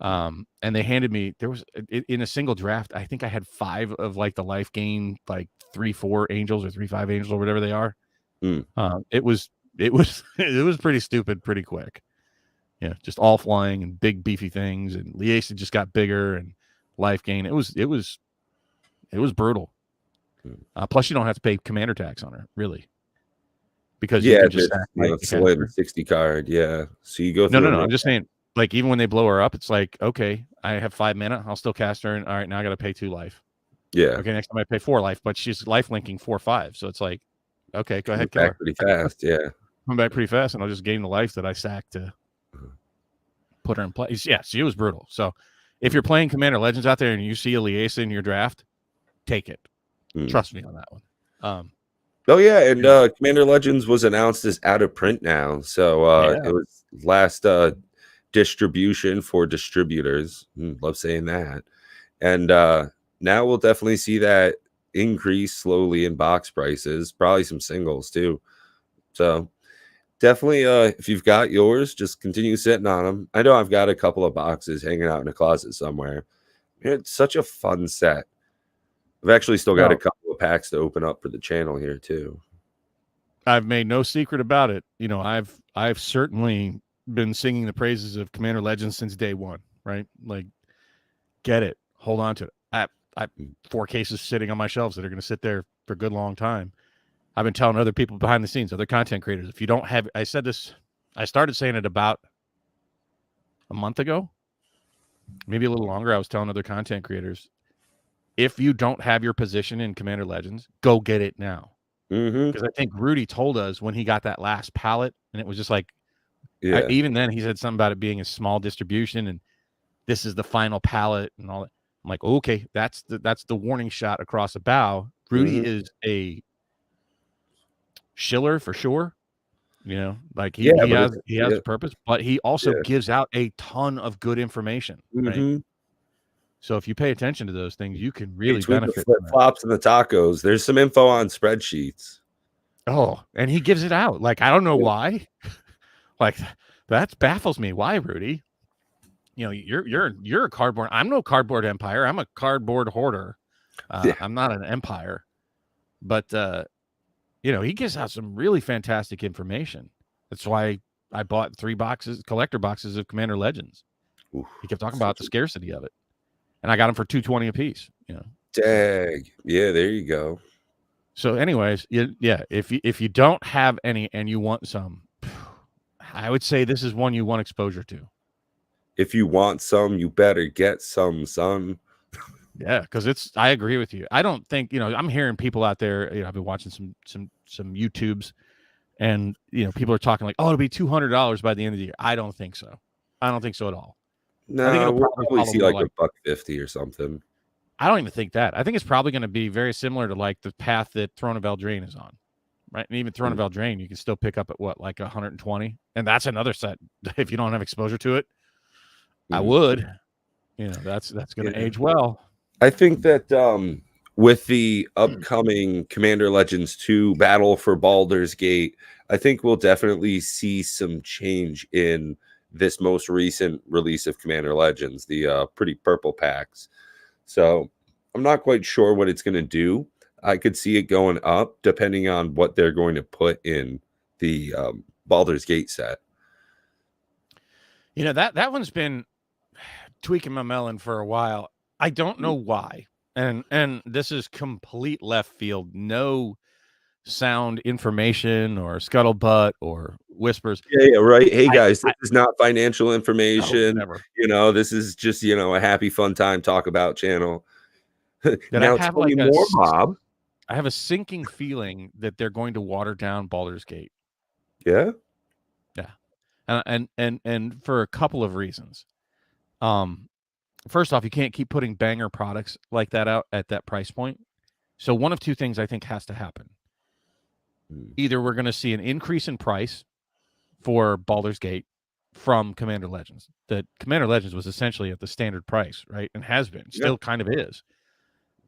And they handed me, there was in a single draft, I think I had 5 of like the life gain, like 3-4 angels or 3-5 angels or whatever they are. It was it was it was pretty stupid pretty quick. Yeah, just all flying and big beefy things, and Liaison just got bigger and life gain. It was brutal. Plus, you don't have to pay commander tax on her, really, because you Yeah, can just this, sack you know, the slim caster. 60 card. Yeah. So you go No, through no, a no. main I'm just saying, like, even when they blow her up, it's like, okay, I have 5 mana. I'll still cast her, and all right, now I got to pay 2 life. Yeah. Okay, next time I pay 4 life, but she's life linking 4/5, so it's like, okay, go ahead, kill back her. pretty fast. Yeah. Come back pretty fast, and I'll just gain the life that I sacked to put her in place. Yeah, she was brutal. So if you're playing Commander Legends out there and you see a Liaison in your draft, take it. Trust me on that one. Oh yeah, and Commander Legends was announced as out of print now. So it was last distribution for distributors. Love saying that. And now we'll definitely see that increase slowly in box prices, probably some singles too. So definitely if you've got yours, just continue sitting on them. I know I've got a couple of boxes hanging out in a closet somewhere. It's such a fun set. I've actually still got a couple of packs to open up for the channel here too. I've made no secret about it. You know, I've certainly been singing the praises of Commander Legends since day one, right? Like, get it, hold on to it. I have 4 cases sitting on my shelves that are going to sit there for a good long time. I've been telling other people behind the scenes, other content creators, if you don't have, I said this, I started saying it about a month ago, maybe a little longer. I was telling other content creators, if you don't have your position in Commander Legends, go get it now. Because I think Rudy told us when he got that last pallet, and it was just like, even then he said something about it being a small distribution, and this is the final pallet and all that. I'm like, okay, that's the warning shot across the bow. Rudy is a shiller for sure. You know, like he has a purpose, but he also gives out a ton of good information, right? So if you pay attention to those things, you can really benefit. The flip flops and the tacos. There's some info on spreadsheets. Oh, and he gives it out. Like, I don't know why. Like, that baffles me. Why, Rudy? You know, you're a cardboard. I'm no cardboard empire. I'm a cardboard hoarder. I'm not an empire. But you know, he gives out some really fantastic information. That's why I bought 3 collector boxes of Commander Legends. He kept talking about the scarcity of it. And I got them for $220 a piece, you know. Dang. Yeah, there you go. So anyways, yeah, if you don't have any and you want some, I would say this is one you want exposure to. If you want some, you better get some, son. Yeah, because I agree with you. I don't think, you know, I'm hearing people out there, you know, I've been watching some YouTubes, and, you know, people are talking like, oh, it'll be $200 by the end of the year. I don't think so. I don't think so at all. No, I think it'll probably see like $150 or something. I don't even think that. I think it's probably going to be very similar to like the path that Throne of Eldraine is on, right? And even Throne of Eldraine, you can still pick up at what, like 120, and that's another set. If you don't have exposure to it, I would. You know, that's going to age well. I think that with the upcoming Commander Legends 2 Battle for Baldur's Gate, I think we'll definitely see some change in this most recent release of Commander Legends, the pretty purple packs. So I'm not quite sure what it's going to do. I could see it going up depending on what they're going to put in the Baldur's Gate set. You know, that one's been tweaking my melon for a while. I don't know why. And this is complete left field. No sound information or scuttlebutt or whispers. Yeah, right. Hey guys, this is not financial information. No, you know, this is just, you know, a happy fun time talk about channel. Now I have tell me more, Bob. I have a sinking feeling that they're going to water down Baldur's Gate. Yeah. And for a couple of reasons. First off, you can't keep putting banger products like that out at that price point. So one of two things I think has to happen. Either we're going to see an increase in price for Baldur's Gate from Commander Legends. That Commander Legends was essentially at the standard price, right? And has been, still kind of is.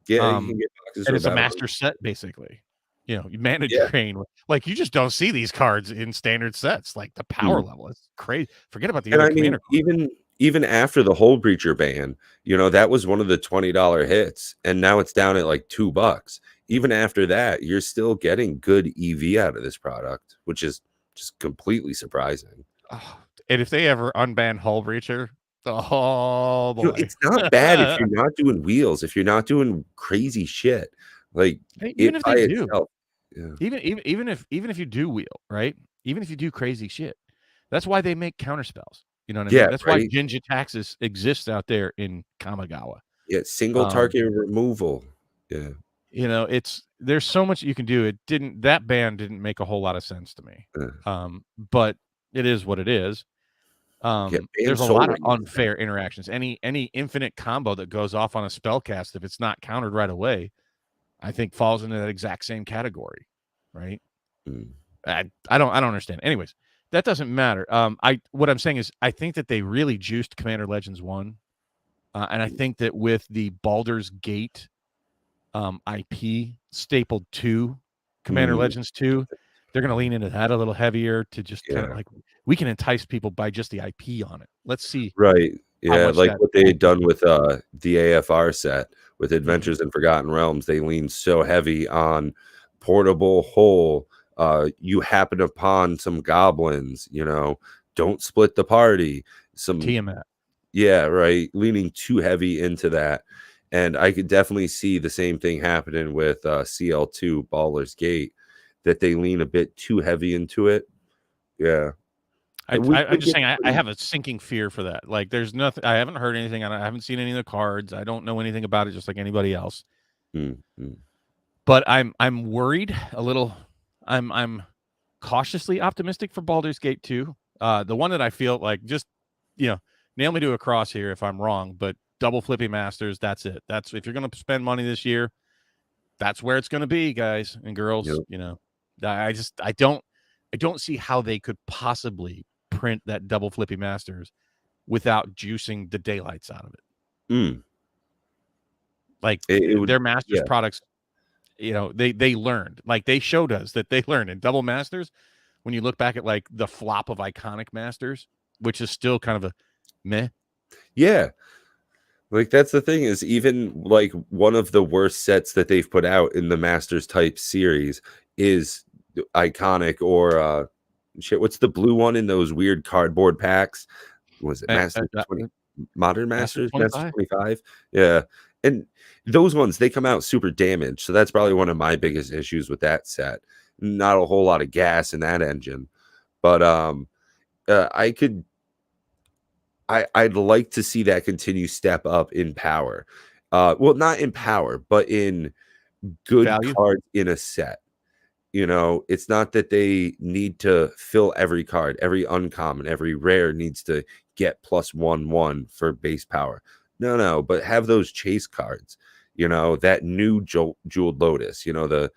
Yeah, and it's a master set, basically. You know, you manage drain. Like, you just don't see these cards in standard sets. Like, the power level is crazy. Forget about the other Commander cards. Even after the Hold Breacher ban, you know, that was one of the $20 hits, and now it's down at like $2. Even after that, you're still getting good EV out of this product, which is just completely surprising. Oh, and if they ever unban Hull Breacher, oh You know, boy. it's not bad if you're not doing wheels, if you're not doing crazy shit. Like, Even it if by they do, itself. Yeah. even if you do wheel, right? Even if you do crazy shit, that's why they make counter spells. You know what I mean? Yeah, That's why right? Jinja Taxis exists out there in Kamigawa. Yeah, single Um, target removal. Yeah. you know, there's so much you can do. That ban didn't make a whole lot of sense to me. Uh, But it is what it is. yeah, ban There's a lot Soul of Ring. unfair interactions. Any infinite combo that goes off on a spell cast, if it's not countered right away, I think falls into that exact same category, right? Mm, I don't understand. Anyways, that doesn't matter. What I'm saying is I think that they really juiced Commander Legends 1. And I think that with the Baldur's Gate IP stapled to Commander mm, Legends 2, they're going to lean into that a little heavier to just kind of yeah. like, we can entice people by just the IP on it. Let's see Right. how Yeah, much like that what they had IP. done with, the AFR set with Mhm. Adventures in Forgotten Realms. They leaned so heavy on portable hole, you happen upon some goblins, you know, don't split the party. Some Tiamat. Yeah, right, leaning too heavy into that, and I could definitely see the same thing happening with, CL2 Baldur's Gate, that they lean a bit too heavy into it. Yeah. We I'm could just get saying I pretty. have a sinking fear for that. Like, there's nothing. I haven't heard anything on it. I haven't seen any of the cards. I don't know anything about it, just like anybody else. Mm, mm, But I'm worried a little. I'm cautiously optimistic for Baldur's Gate 2. The one that I feel like just, you know, nail me to a cross here if I'm wrong, but double flippy masters, that's it. That's if you're going to spend money this year, that's where it's going to be, guys and girls, yep. you know. I don't see how they could possibly print that double flippy masters without juicing the daylights out of it. Mm. Like It would, their masters yeah. products, you know, they learned. Like they showed us that they learned in double masters. When you look back at like the flop of iconic masters, which is still kind of a meh. Yeah. Like, that's the thing is even, like, one of the worst sets that they've put out in the Masters type series is Iconic or, shit, what's the blue one in those weird cardboard packs? Was it Masters 20 Modern Masters Masters? Masters 25. 25? Yeah, and those ones, they come out super damaged, so that's probably one of my biggest issues with that set. Not a whole lot of gas in that engine, but, I could I'd like to see that continue step up in power. Well, not in power, but in good Value. cards in a set. You know, it's not that they need to fill every card, every uncommon, every rare needs to get +1/1 for base power. No, no, but have those chase cards. You know, that new jeweled lotus. You know, the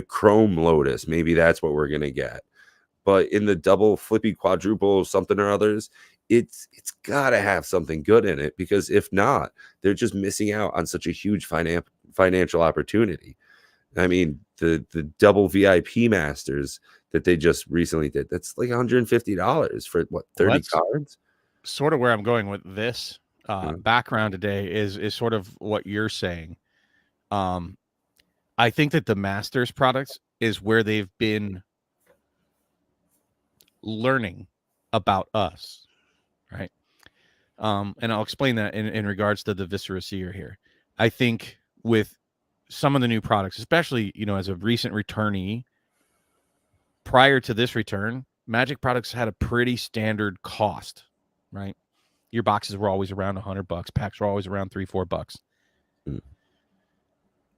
chrome lotus. Maybe that's what we're gonna get. But in the double flippy quadruple something or others, it's gotta have something good in it, because if not, they're just missing out on such a huge financial opportunity. I mean, the double VIP masters that they just recently did, that's like $150 for what, Well, 30 that's cards? sort of where I'm going with this Yeah. background today is sort of what you're saying. Um, I think that the Masters products is where they've been learning about us, right? And I'll explain that in regards to the Viscera Seer here. I think with some of the new products, especially, you know, as a recent returnee, prior to this return, Magic products had a pretty standard cost, right? Your boxes were always around $100. Packs were always around $3-4. Mm.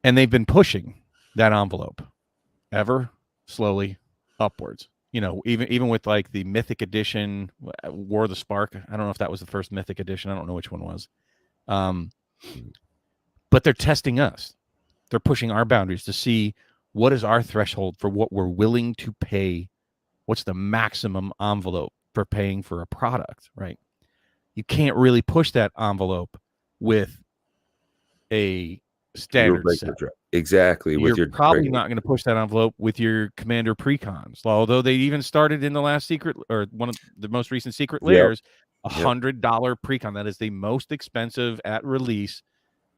And they've been pushing that envelope ever slowly upwards. You know, even with like the Mythic Edition, War of the Spark. I don't know if that was the first Mythic Edition. I don't know which one was. Um, Mm. but they're testing us. They're pushing our boundaries to see what is our threshold for what we're willing to pay. What's the maximum envelope for paying for a product, right? You can't really push that envelope with a Your standard set. regular draft. Exactly, with You're your probably regular. not going to push that envelope with your commander precons. Although they even started in the last secret or one of the most recent secret Yep, layers, yep. $100 precon. That is the most expensive at release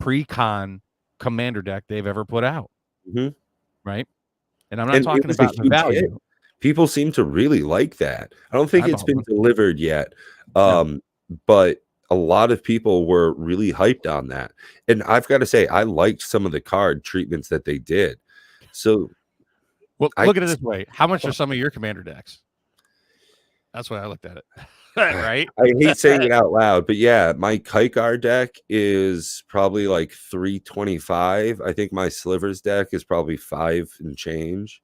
precon commander deck they've ever put out. Mhm. Right. And I'm not And it talking was a about the huge hit. value. People seem to really like that. I don't think I it's bought been one. delivered yet, No. but a lot of people were really hyped on that. And I've got to say, I liked some of the card treatments that they did. So Well, I look at it can this way. How much are some of your commander decks? That's why I looked at it. Right? I hate saying it out loud, but yeah, my Kikar deck is probably like 325. I think my Slivers deck is probably 5 and change.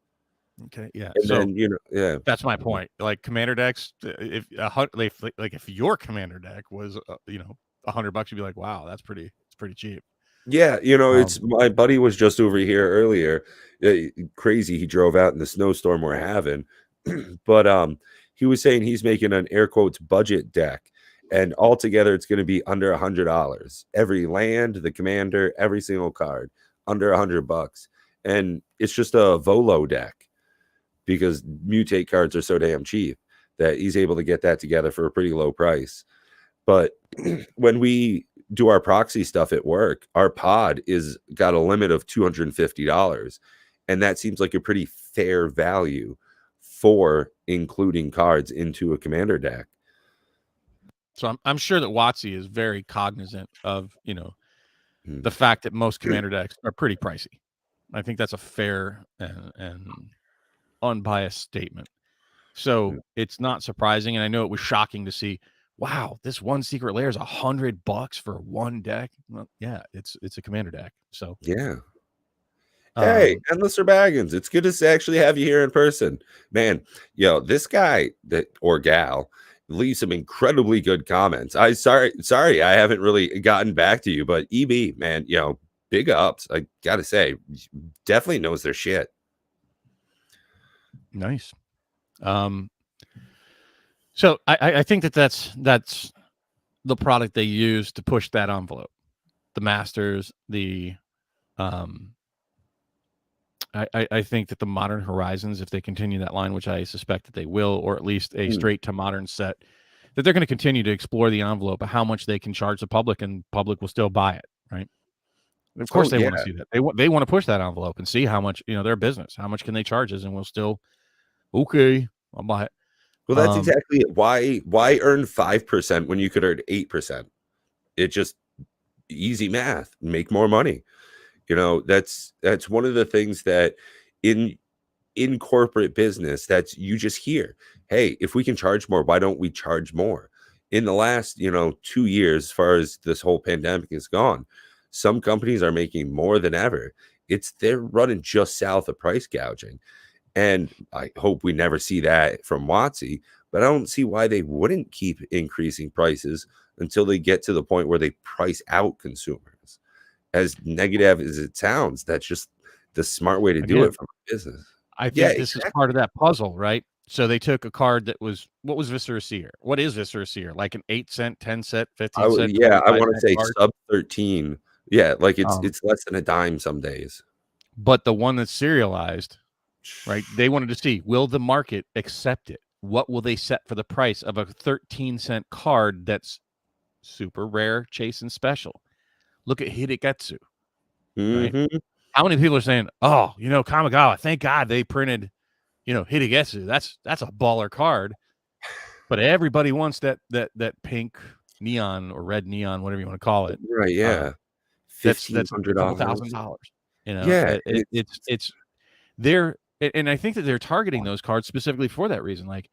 Okay. Yeah. And So then, yeah. that's my point. Like commander decks, if your commander deck was $100, you'd be like, wow, it's pretty cheap. Yeah, it's Um, my buddy was just over here earlier. Crazy, he drove out in the snowstorm we're having. But he was saying he's making an air quotes budget deck, and altogether it's going to be under $100. Every land, the commander, every single card under $100, and it's just a Volo deck because mutate cards are so damn cheap that he's able to get that together for a pretty low price. But when we do our proxy stuff at work, our pod is got a limit of $250. And that seems like a pretty fair value for including cards into a commander deck. so I'm sure that WotC is very cognizant of, Hmm. the fact that most commander decks are pretty pricey. I think that's a fair and unbiased statement. So it's not surprising, and I know it was shocking to see. Wow, this one secret layer is $100 for one deck. Well, yeah, it's a commander deck. So Yeah. Hey, um, Endless Baggins, it's good to actually have you here in person. Man, this guy or gal leaves some incredibly good comments. Sorry, I haven't really gotten back to you, but EB, man, big ups. I gotta say, definitely knows their shit. nice. So I think that's the product they use to push that envelope. The Masters, the I think that the Modern Horizons, if they continue that line, which I suspect that they will, or at least a straight to modern set, that they're going to continue to explore the envelope of how much they can charge the public, and public will still buy it, right? Of course, they want to see that. They want to push that envelope and see how much their business, how much can they charge us, and we'll still okay, I'll buy it. Well, that's exactly it. Why earn 5% when you could earn 8%? It just easy math, make more money. That's one of the things that in corporate business that's you just hear, hey, if we can charge more, why don't we charge more? In the last 2 years, as far as this whole pandemic is gone, some companies are making more than ever. They're running just south of price gouging, and I hope we never see that from WotC, but I don't see why they wouldn't keep increasing prices until they get to the point where they price out consumers. As negative as it sounds, that's just the smart way to do it from a business. I Yeah, think this is part of that puzzle, right? So they took a card that was, what was Viscera Seer? What is Viscera Seer? Like an 8-cent, 10-cent, 15-cent, I want to say card? sub 13. Yeah, like it's less than a dime some days. But the one that's serialized, right? They wanted to see, will the market accept it? What will they set for the price of a 13-cent card that's super rare, chase, and special? Look at Hidegetsu, right? How many people are saying, oh, Kamigawa, thank God they printed, Hidegetsu. That's a baller card. But everybody wants that pink neon or red neon, whatever you want to call it. Right, yeah. That's a couple $1,500. $1,000. Yeah, It's they're, and I think that they're targeting those cards specifically for that reason. Like,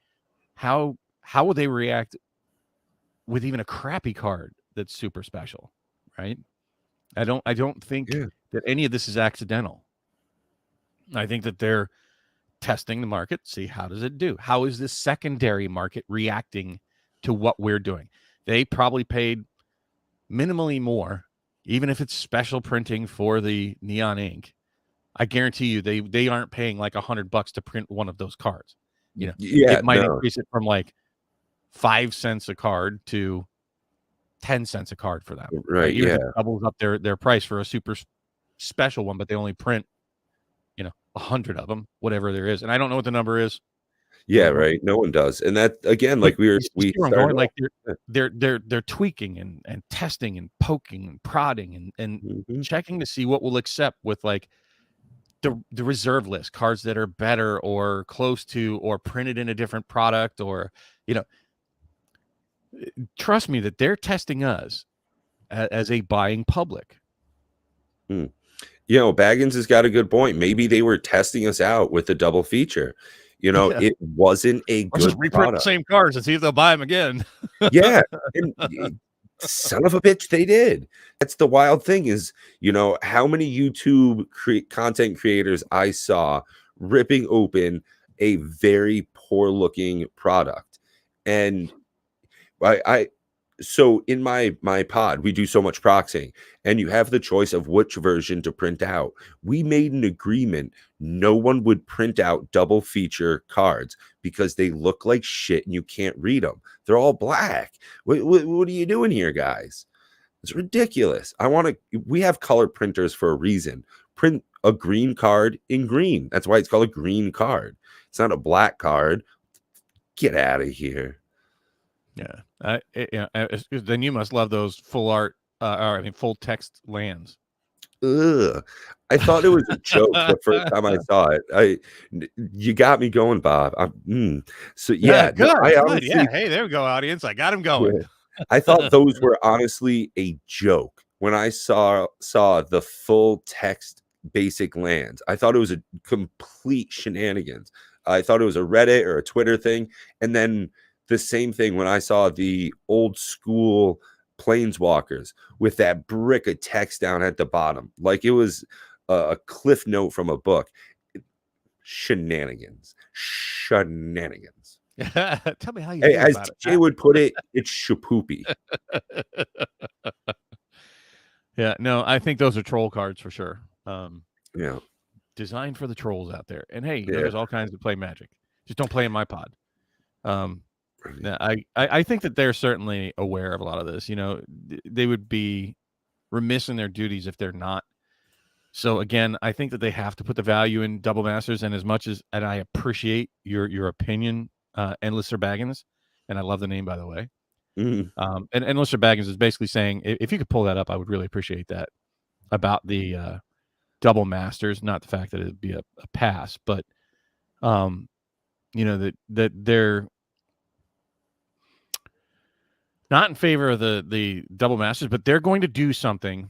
how would they react with even a crappy card that's super special, right? I don't think that any of this is accidental. I think that they're testing the market, see how does it do? How is this secondary market reacting to what we're doing? They probably paid minimally more, even if it's special printing for the neon ink. I guarantee you they aren't paying like $100 to print one of those cards. It might increase it from like 5 cents a card to 10 cents a card for them. Right, even if it doubles up their price for a super special one, but they only print 100 of them, whatever there is. And I don't know what the number is. Yeah, right. No one does. And that again, like we started like they're tweaking and testing and poking and prodding and checking to see what we'll accept with like the reserve list, cards that are better or close to or printed in a different product, or trust me that they're testing us as a buying public. Baggins has got a good point. Maybe they were testing us out with the double feature. It wasn't a Let's just good reprint product. the same cards and see if they'll buy them again. Yeah, and son of a bitch, they did. That's the wild thing is, how many YouTube content creators I saw ripping open a very poor looking product. And so in my pod, we do so much proxying, and you have the choice of which version to print out. We made an agreement no one would print out double feature cards because they look like shit and you can't read them. They're all black. What are you doing here, guys? It's ridiculous. We have color printers for a reason. Print a green card in green. That's why it's called a green card. It's not a black card. Get out of here. Yeah. Then you must love those full art, full text lands. Ugh. I thought it was a joke the first time I saw it. You got me going, Bob. So yeah, good. I Honestly, yeah. Hey, there we go, audience. I got him going. Yeah. I thought those were honestly a joke when I saw the full text basic lands. I thought it was a complete shenanigans. I thought it was a Reddit or a Twitter thing, and then the same thing when I saw the old school planeswalkers with that brick of text down at the bottom, like it was a cliff note from a book. Shenanigans. Tell me how you feel as about TJ would put it, it's shapoopy. Yeah, no, I think those are troll cards for sure. Yeah, designed for the trolls out there. And hey, there's all kinds of play Magic. Just don't play in my pod. I think that they're certainly aware of a lot of this. They would be remiss in their duties if they're not. So again, I think that they have to put the value in double masters. And as much as I appreciate your opinion, Endless Sir Baggins, and I love the name, by the way. And Endless Sir Baggins is basically saying, if you could pull that up, I would really appreciate that, about the double masters. Not the fact that it'd be a pass, but that they're not in favor of the double masters, but they're going to do something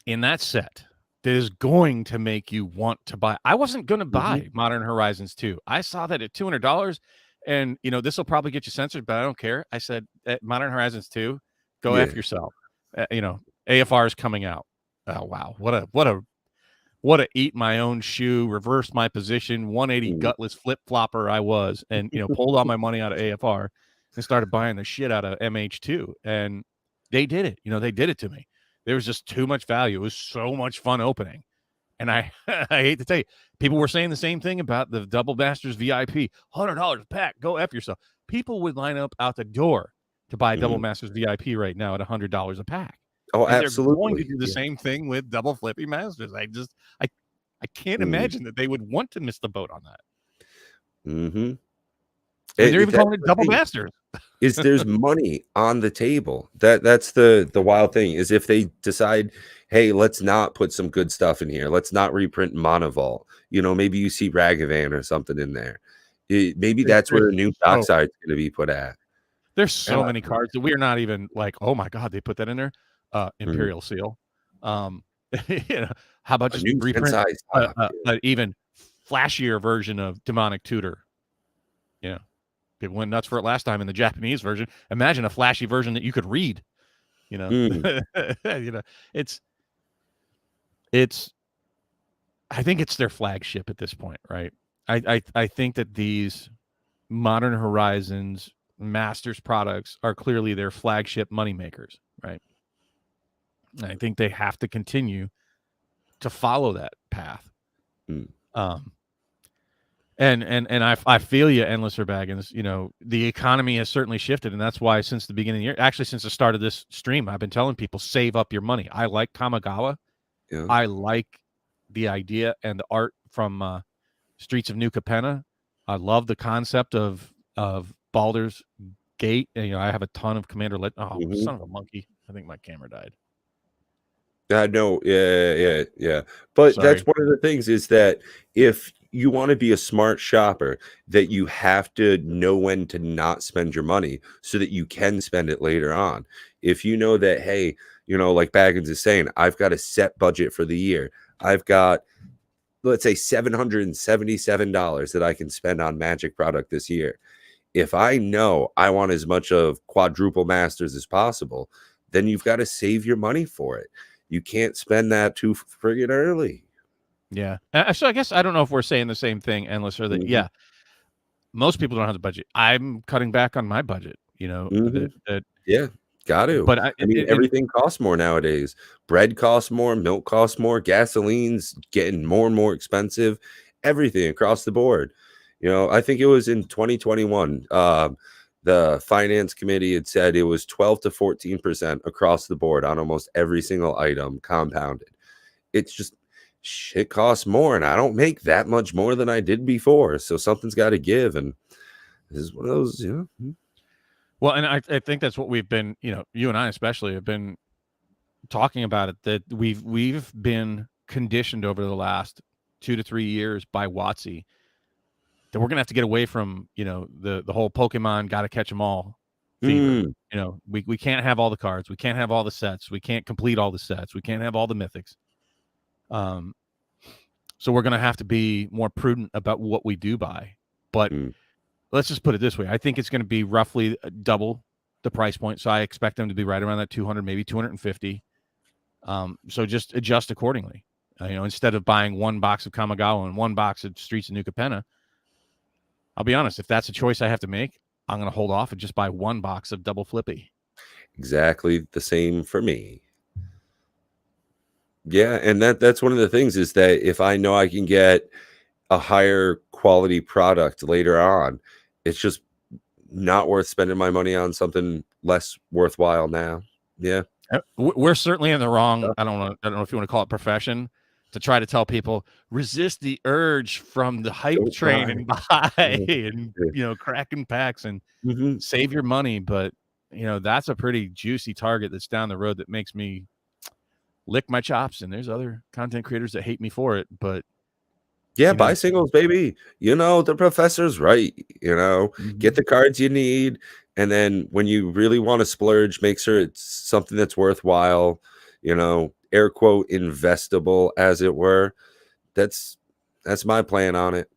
in that set that is going to make you want to buy. I wasn't going to buy Modern Horizons 2. I saw that at $200, and this will probably get you censored, but I don't care. I said at Modern Horizons 2, go F yourself. AFR is coming out. Oh wow, what a eat my own shoe, reverse my position, 180 gutless flip flopper I was, and pulled all my money out of AFR and started buying the shit out of MH2, and they did it. They did it to me. There was just too much value. It was so much fun opening. And I hate to tell you, people were saying the same thing about the Double Masters VIP. $100 a pack. Go F yourself. People would line up out the door to buy Double Masters VIP right now at $100 a pack. Oh, and absolutely. They're going to do the same thing with Double Flippy Masters. I can't imagine that they would want to miss the boat on that. They're even calling it Double Masters. Is there's money on the table. That's the wild thing, is if they decide, hey, let's not put some good stuff in here. Let's not reprint Monovault. Maybe you see Ragavan or something in there. Maybe that's where a new Dockside is going to be put at. There's so many cards that we're not even like, oh my God, they put that in there. Imperial Seal. How about just reprint an even flashier version of Demonic Tutor? People went nuts for it last time in the Japanese version. Imagine a flashy version that you could read. It's I think it's their flagship at this point, right? I think that these Modern Horizons Masters products are clearly their flagship moneymakers, right? And I think they have to continue to follow that path. And I feel you, Endless Sir Baggins. The economy has certainly shifted, and that's why since the beginning of the year, actually since the start of this stream, I've been telling people, save up your money. I like Kamigawa. Yeah. I like the idea and the art from Streets of New Capenna. I love the concept of Baldur's Gate. And, I have a ton of Commander. Son of a monkey! I think my camera died. No, yeah. But that's Sorry. one of the things is that if you want to be a smart shopper, that you have to know when to not spend your money so that you can spend it later on. If you know that, hey, like Baggins is saying, I've got a set budget for the year. I've got, let's say, $777 that I can spend on Magic product this year. If I know I want as much of quadruple masters as possible, then you've got to save your money for it. You can't spend that too friggin' early. Yeah. So I guess I don't know if we're saying the same thing, endless, or that. Yeah, most people don't have the budget. I'm cutting back on my budget. That. Yeah, got to. But I mean, everything costs more nowadays. Bread costs more, milk costs more, gasoline's getting more and more expensive. Everything across the board. I think it was in 2021. The finance committee had said it was 12 to 14% across the board on almost every single item compounded. It's just shit costs more, and I don't make that much more than I did before. So something's got to give, and this is one of those, Well, and I think that's what we've been, you and I especially have been talking about it, that we've been conditioned over the last 2 to 3 years by WotC that we're gonna have to get away from, the whole Pokemon gotta catch them all fever. We can't have all the cards, we can't have all the sets, we can't complete all the sets, we can't have all the mythics. So we're gonna have to be more prudent about what we do buy. But let's just put it this way. I think it's going to be roughly double the price point. So I expect them to be right around that 200, maybe 250. So just adjust accordingly. Instead of buying one box of Kamigawa and one box of Streets of New Capenna, I'll be honest, if that's a choice I have to make, I'm going to hold off and just buy one box of Double Flippy. Exactly the same for me. Yeah, and that's one of the things is that if I know I can get a higher quality product later on, it's just not worth spending my money on something less worthwhile now. Yeah. We're certainly in the wrong, I don't know if you want to call it profession, to try to tell people resist the urge from the hype train and buy and cracking packs and save your money. But that's a pretty juicy target that's down the road that makes me lick my chops. And there's other content creators that hate me for it, but yeah, buy singles, baby. The professor's right. Get the cards you need. And then when you really want to splurge, make sure it's something that's worthwhile, air quote, investable, as it were. That's my plan on it.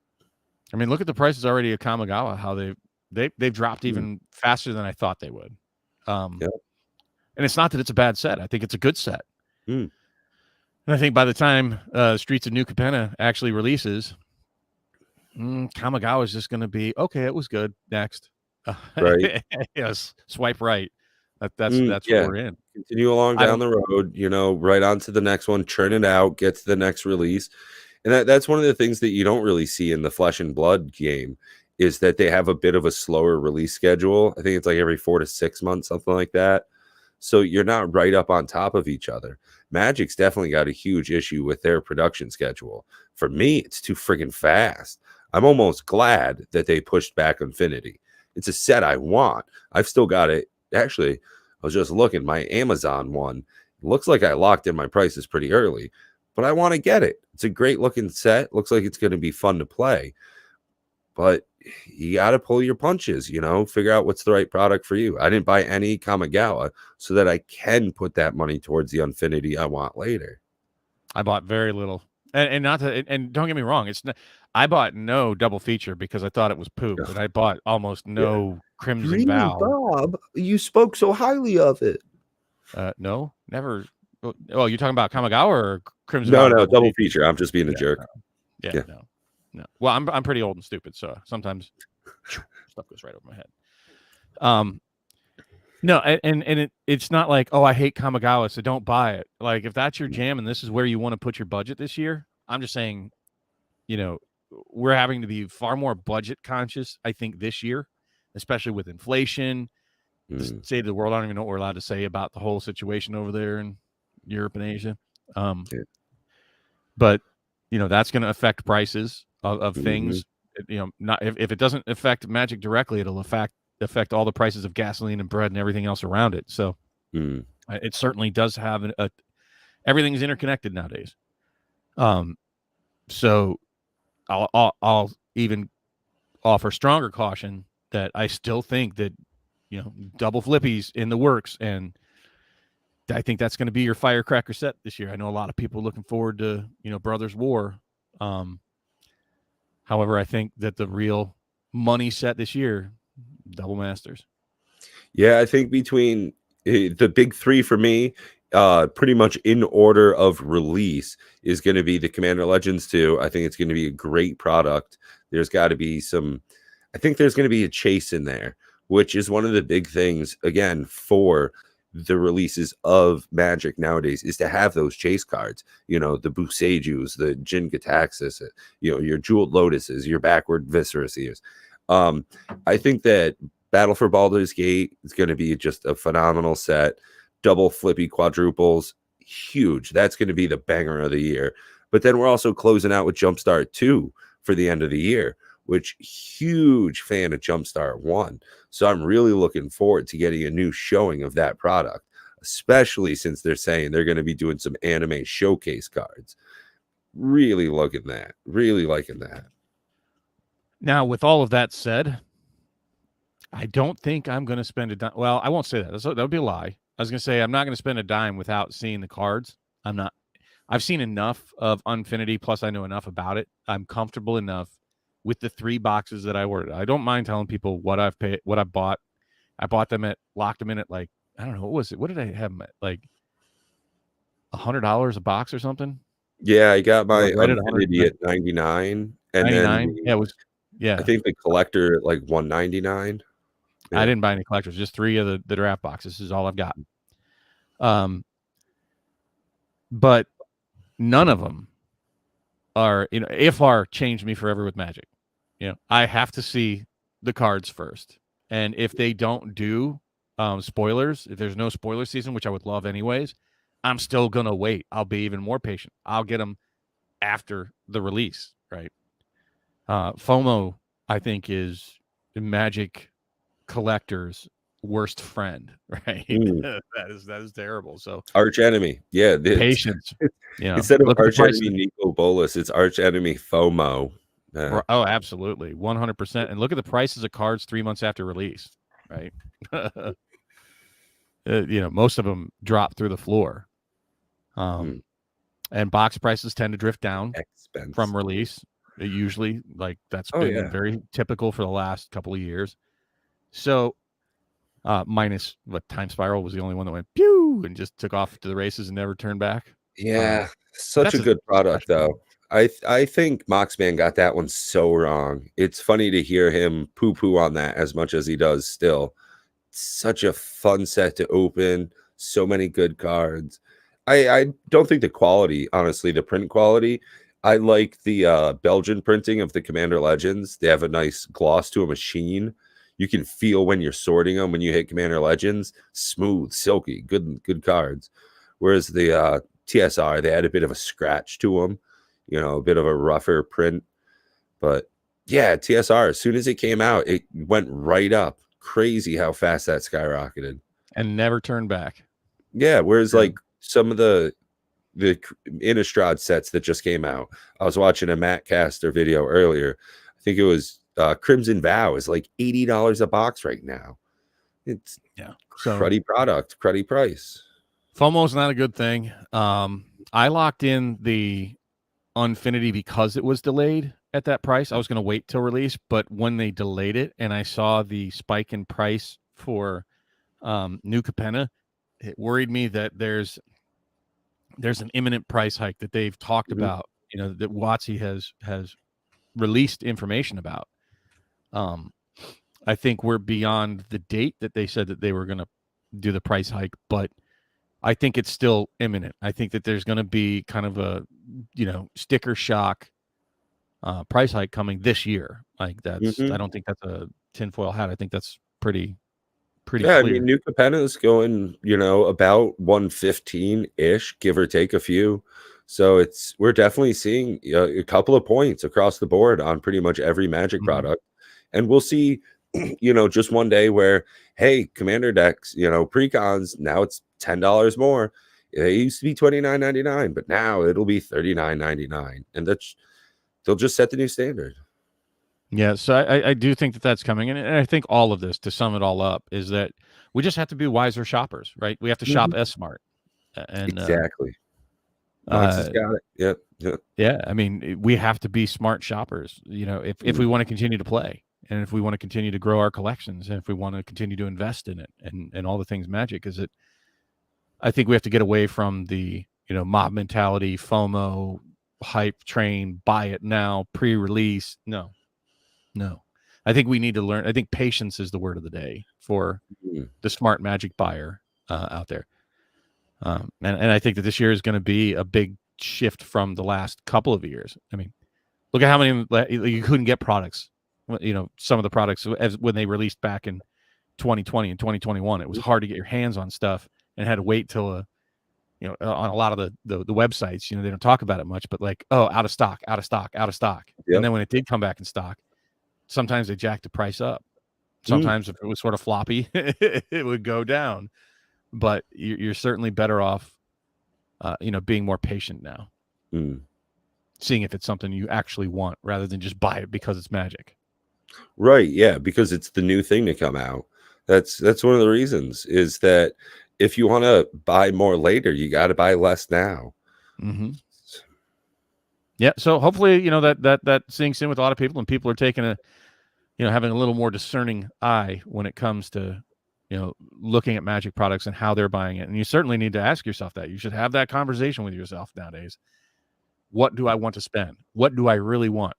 I mean, look at the prices already of Kamigawa, how they've dropped even faster than I thought they would. And it's not that it's a bad set. I think it's a good set. And I think by the time Streets of New Capenna actually releases, Kamigawa is just going to be, okay, it was good. Next. Right. Yes. Swipe right. That's what we're in. Continue along down the road, right on to the next one, churn it out, get to the next release. And that's one of the things that you don't really see in the Flesh and Blood game is that they have a bit of a slower release schedule. I think it's like every 4 to 6 months, something like that. So you're not right up on top of each other. Magic's definitely got a huge issue with their production schedule. For me, it's too friggin' fast. I'm almost glad that they pushed back Infinity. It's a set I want. I've still got it. Actually, I was just looking. My Amazon one looks like I locked in my prices pretty early, but I want to get it. It's a great looking set. Looks like it's going to be fun to play. But you got to pull your punches, figure out what's the right product for you. I didn't buy any Kamigawa so that I can put that money towards the Infinity I want later. I bought very little. And not to, and don't get me wrong, it's not, I bought no double feature because I thought it was poop, but I bought almost no Crimson Really, Vow. Bob, you spoke so highly of it. No, never. Oh, you're talking about Kamigawa or Crimson Vow? No, double feature. I'm just being a jerk. No. Well, I'm pretty old and stupid, so sometimes stuff goes right over my head. No, and it's not like, oh, I hate Kamigawa, so don't buy it. Like, if that's your jam and this is where you want to put your budget this year, I'm just saying, we're having to be far more budget conscious, I think, this year, especially with inflation. The state of the world, I don't even know what we're allowed to say about the whole situation over there in Europe and Asia. But, that's going to affect prices of things. Not if it doesn't affect Magic directly, it'll affect all the prices of gasoline and bread and everything else around it. So it certainly does have everything's interconnected nowadays. So I'll even offer stronger caution that I still think that, you know, double flippies in the works, and I think that's going to be your firecracker set this year. I know a lot of people looking forward to, you know, Brothers War. However, I think that the real money set this year, Double Masters. Yeah, I think between the big three for me, pretty much in order of release, is going to be the Commander Legends 2. I think it's going to be a great product. There's got to be some, I think there's going to be a chase in there, which is one of the big things, again, for the releases of Magic nowadays, is to have those chase cards. You know, the Busejus, the Jin Gataxis, you know, your Jeweled Lotuses, your backward Visceraseers. I think that Battle for Baldur's Gate is going to be just a phenomenal set. Double flippy quadruples, huge. That's going to be the banger of the year. But then we're also closing out with Jumpstart 2 for the end of the year, which huge fan of Jumpstart 1. So I'm really looking forward to getting a new showing of that product, especially since they're saying they're going to be doing some anime showcase cards. Really liking that. Now, with all of that said, I don't think I'm going to spend a dime. Well, I won't say that. That would be a lie. I was going to say I'm not going to spend a dime without seeing the cards. I'm not. I've seen enough of Unfinity, plus I know enough about it. I'm comfortable enough with the 3 boxes that I ordered. I don't mind telling people what I've paid, what I bought. I bought them locked them in at like, I don't know, what was it? What did I have them at? Like $100 a box or something? Yeah, I got my Right Unfinity at 99, and 99. then Yeah, it was. Yeah, I think the collector at like 199. Yeah. I didn't buy any collectors, just 3 of the draft boxes. This is all I've got. But none of them are, you know, IFR changed me forever with Magic. You know, I have to see the cards first. And if they don't do spoilers, if there's no spoiler season, which I would love anyways, I'm still going to wait. I'll be even more patient. I'll get them after the release, right? FOMO, I think, is Magic collectors' worst friend, right? that is terrible. So arch enemy, yeah. Patience. You know, instead of look at the arch prices. enemy Nico Bolas, it's arch enemy FOMO. Oh, absolutely, 100%. And look at the prices of cards 3 months after release, right? You know, most of them drop through the floor. And box prices tend to drift down from release. Usually, like that's been very typical for the last couple of years. So, minus what Time Spiral was the only one that went pew and just took off to the races and never turned back. Yeah, such a good product though. I think Moxman got that one so wrong. It's funny to hear him poo-poo on that as much as he does still. Such a fun set to open. So many good cards. I don't think the quality, honestly, the print quality, I like the Belgian printing of the Commander Legends. They have a nice gloss to a machine. You can feel when you're sorting them when you hit Commander Legends. Smooth, silky, good cards. Whereas the TSR, they had a bit of a scratch to them, you know, a bit of a rougher print. But yeah, TSR, as soon as it came out, it went right up. Crazy how fast that skyrocketed. And never turned back. Yeah, whereas like some of the Innistrad sets that just came out. I was watching a Matt Caster video earlier. I think it was Crimson Vow is like $80 a box right now. It's cruddy product, cruddy price. FOMO's not a good thing. I locked in the Unfinity because it was delayed at that price. I was going to wait till release, but when they delayed it and I saw the spike in price for New Capenna, it worried me that there's an imminent price hike that they've talked about, you know, that WotC has released information about. I think we're beyond the date that they said that they were going to do the price hike, but I think it's still imminent. I think that there's going to be kind of a, you know, sticker shock price hike coming this year. Like that's, I don't think that's a tinfoil hat. I think that's pretty yeah, clear. I mean, New Capenna is going, you know, about 115-ish, give or take a few. So we're definitely seeing a couple of points across the board on pretty much every Magic product. And we'll see, you know, just one day where, hey, Commander decks, you know, precons, now it's $10 more. It used to be $29.99, but now it'll be $39.99, and they'll just set the new standard. Yeah, so I do think that that's coming, and I think all of this, to sum it all up, is that we just have to be wiser shoppers, right? We have to shop S smart, and Exactly. Monster's got it. Yep. Yep. yeah, I mean, we have to be smart shoppers, if we want to continue to play, and if we want to continue to grow our collections, and if we want to continue to invest in it, and all the things Magic is it. I think we have to get away from the mob mentality, FOMO, hype train, buy it now, pre-release. No. I think we need to learn. I think patience is the word of the day for the smart Magic buyer out there. And I think that this year is going to be a big shift from the last couple of years. I mean, look at how many you couldn't get products. Some of the products when they released back in 2020 and 2021, it was hard to get your hands on stuff and had to wait till on a lot of the websites, they don't talk about it much, but like, oh, out of stock. Yep. And then when it did come back in stock, sometimes they jacked the price up. Sometimes if it was sort of floppy, it would go down. But you're certainly better off, being more patient now. Seeing if it's something you actually want rather than just buy it because it's Magic. Right. Yeah. Because it's the new thing to come out. That's one of the reasons is that if you want to buy more later, you got to buy less now. Yeah. So hopefully, that sinks in with a lot of people, and people are taking having a little more discerning eye when it comes to, looking at Magic products and how they're buying it. And you certainly need to ask yourself that. You should have that conversation with yourself nowadays. What do I want to spend? What do I really want?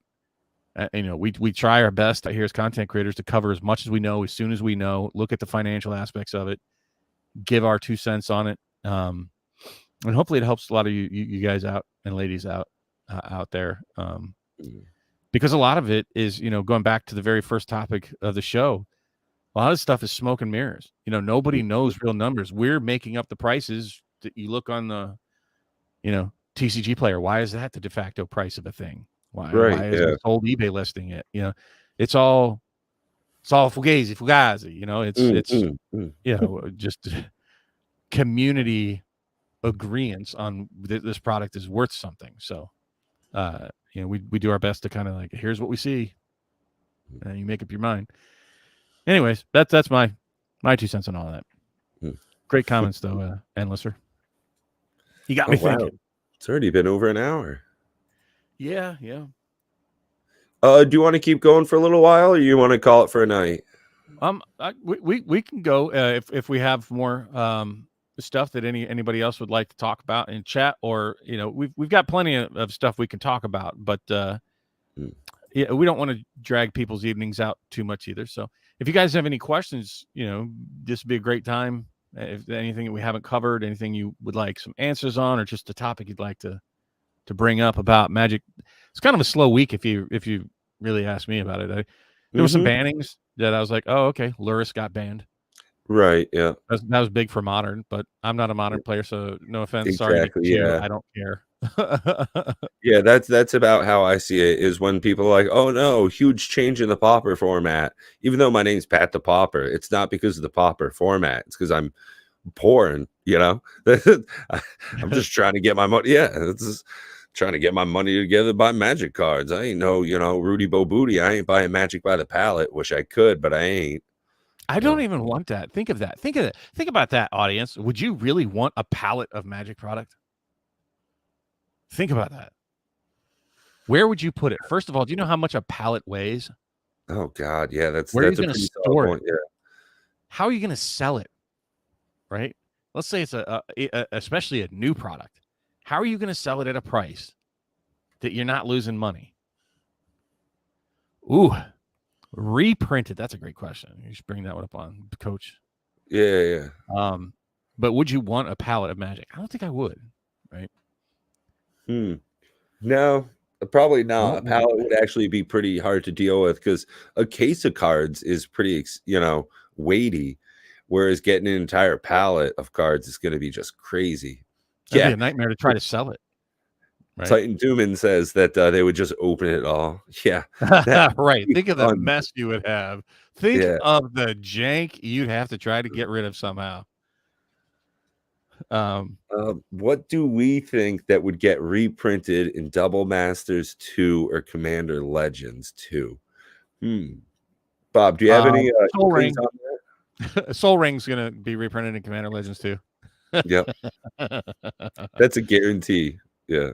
We try our best here as content creators to cover as much as we know, as soon as we know, look at the financial aspects of it, give our 2 cents on it. And hopefully it helps a lot of you guys out and ladies out there. Because a lot of it is, going back to the very first topic of the show, a lot of stuff is smoke and mirrors. Nobody knows real numbers. We're making up the prices that you look on the, TCG player. Why is that the de facto price of a thing? Why is this old eBay listing it? It's all fugazi. It's just community agreements on this product is worth something. So, we do our best to kind of like, here's what we see, and you make up your mind. Anyways, that's my 2 cents on all that. Great comments though, Endlesser. You got me thinking. Wow. It's already been over an hour. Yeah. Do you want to keep going for a little while, or you want to call it for a night? We can go if we have more stuff that anybody else would like to talk about in chat, or we've got plenty of stuff we can talk about, but yeah, we don't want to drag people's evenings out too much either. So if you guys have any questions, this would be a great time. If anything that we haven't covered, anything you would like some answers on, or just a topic you'd like to bring up about Magic. It's kind of a slow week if you really ask me about it. There were some bannings that I was like, oh, okay, Luris got banned. Right, yeah. That was big for Modern, but I'm not a Modern player, so no offense. Exactly, sorry, yeah. I don't care. Yeah, that's about how I see it, is when people are like, oh no, huge change in the Pauper format. Even though my name's Pat the Pauper, it's not because of the Pauper format. It's because I'm poor and, I'm just trying to get my money. Yeah, it's just trying to get my money together to buy Magic cards. I ain't no, Rudy Bo Booty. I ain't buying Magic by the pallet. Wish I could, but I ain't. I don't even want that. Think of that. Think about that, audience. Would you really want a pallet of Magic product? Think about that. Where would you put it? First of all, do you know how much a pallet weighs? Oh God, yeah, that's a pretty solid point. Yeah. How are you going to sell it? Right? Let's say it's especially a new product. How are you going to sell it at a price that you're not losing money? Ooh, reprinted. That's a great question. You should bring that one up on Coach. Yeah. But would you want a pallet of Magic? I don't think I would. Right? No, probably not. A pallet would actually be pretty hard to deal with, because a case of cards is pretty, weighty, whereas getting an entire pallet of cards is going to be just crazy. That'd be a nightmare to try to sell it. Right? Titan Dooman says that they would just open it all. Yeah. Right. Think of the mess you would have. Think of the jank you'd have to try to get rid of somehow. What do we think that would get reprinted in Double Masters 2 or Commander Legends 2? Bob, do you have any Soul inklings Ring. on Soul Ring's gonna be reprinted in Commander Legends too. that? Yep, that's a guarantee. Yeah.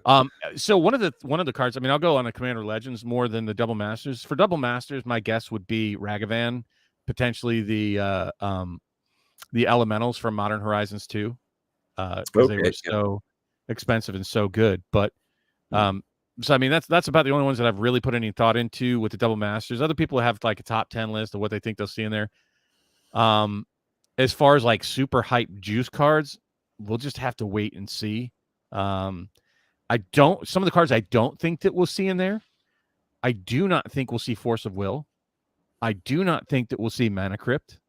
So one of the cards, I mean, I'll go on a Commander Legends more than the Double Masters. For Double Masters, my guess would be Ragavan, potentially the Elementals from Modern Horizons 2, because they were so expensive and so good. But so I mean, that's about the only ones that I've really put any thought into with the Double Masters. Other people have like a top 10 list of what they think they'll see in there. As far as like super hype juice cards, we'll just have to wait and see. Some of the cards I don't think that we'll see in there. I do not think we'll see Force of Will. I do not think that we'll see Mana Crypt.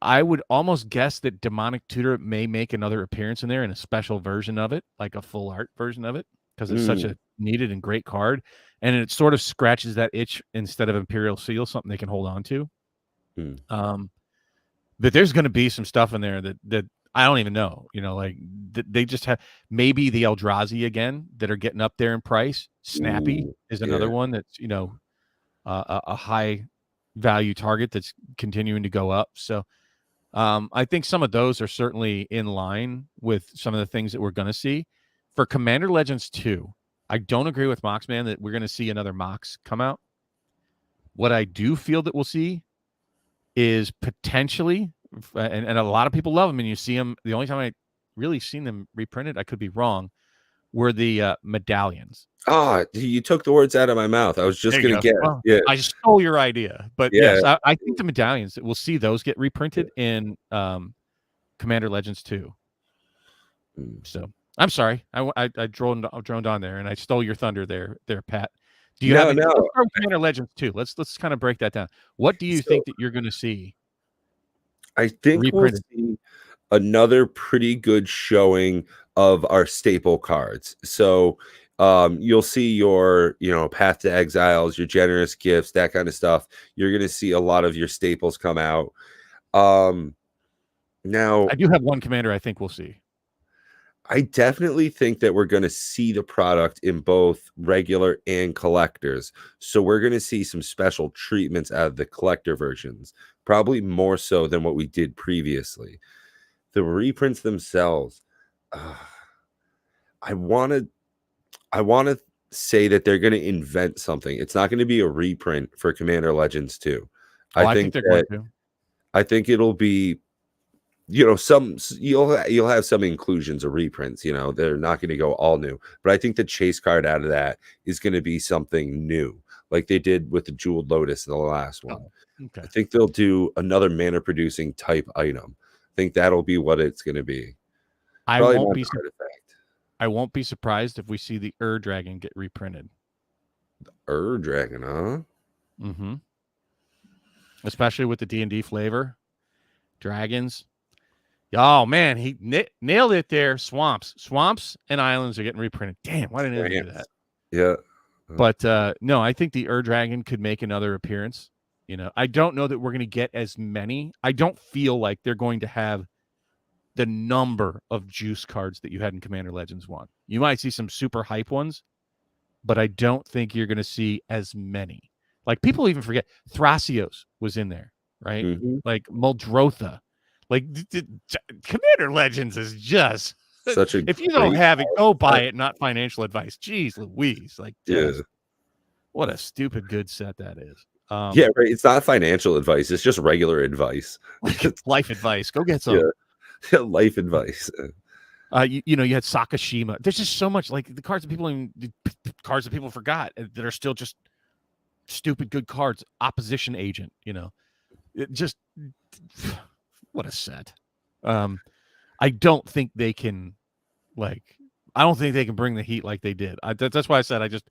I would almost guess that Demonic Tutor may make another appearance in there in a special version of it, like a full art version of it, because it's such a needed and great card. And it sort of scratches that itch instead of Imperial Seal, something they can hold on to. But there's going to be some stuff in there that I don't even know, like they just have maybe the Eldrazi again that are getting up there in price. Snappy is another one that's, a high value target that's continuing to go up. So I think some of those are certainly in line with some of the things that we're going to see. For Commander Legends 2, I don't agree with Moxman that we're going to see another Mox come out. What I do feel that we'll see is potentially, and a lot of people love them, and you see them. The only time I really seen them reprinted, I could be wrong, were the medallions. You took the words out of my mouth. I was just going to get. Well, yeah, I stole your idea, but yes, I think the medallions. We'll see those get reprinted in Commander Legends 2. So I'm sorry, I droned on there, and I stole your thunder there, Pat. Do you have Commander Legends 2? Let's kind of break that down. What do you think that you're going to see? I think reprinted? We'll see another pretty good showing of our staple cards. So you'll see your, Path to Exiles, your Generous Gifts, that kind of stuff. You're going to see a lot of your staples come out. Now, I do have one commander I think we'll see. I definitely think that we're going to see the product in both regular and collectors. So we're going to see some special treatments out of the collector versions, probably more so than what we did previously. The reprints themselves, I want to say that they're going to invent something. It's not going to be a reprint for Commander Legends 2. I think they're going to. I think it'll be, you'll have some inclusions or reprints. They're not going to go all new, but I think the chase card out of that is going to be something new, like they did with the Jeweled Lotus in the last one. Okay. I think they'll do another mana producing type item. I think that'll be what it's going to be. I won't be surprised if we see the Dragon get reprinted. The Dragon, huh? Mm-hmm. Especially with the D&D flavor. Dragons. Oh, man, he nailed it there. Swamps and islands are getting reprinted. Damn, why didn't I do that? Yeah. But no, I think the Dragon could make another appearance. I don't know that we're going to get as many. I don't feel like they're going to have the number of juice cards that you had in Commander Legends 1. You might see some super hype ones, but I don't think you're going to see as many. Like, people even forget Thrasios was in there, right? Mm-hmm. Like Muldrotha. Like, Commander Legends is just such a. If you don't have it, go buy it. Not financial advice. Jeez Louise. Like, what a stupid good set that is. Yeah, right. It's not financial advice. It's just regular advice. Life advice. Go get some. Yeah, life advice. You had Sakashima. There's just so much, like, the cards that people forgot that are still just stupid good cards. Opposition Agent. It just. What a set. I don't think they can, bring the heat like they did. That's why I said I think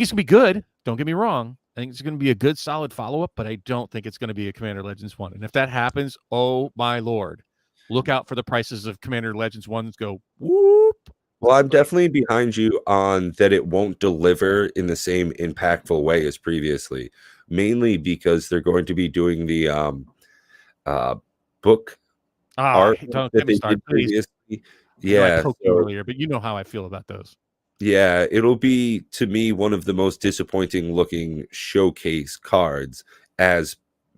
it's gonna be good. Don't get me wrong. I think it's gonna be a good, solid follow-up, but I don't think it's gonna be a Commander Legends 1. And if that happens, oh my Lord, look out for the prices of Commander Legends 1s go whoop. Well, I'm definitely behind you on that. It won't deliver in the same impactful way as previously, mainly because they're going to be doing the book art Don't that get me they started, did please. previously. I know I Yeah, poked you so earlier, but you know how I feel about those. yeah, it'll be to me one of the most disappointing looking showcase cards as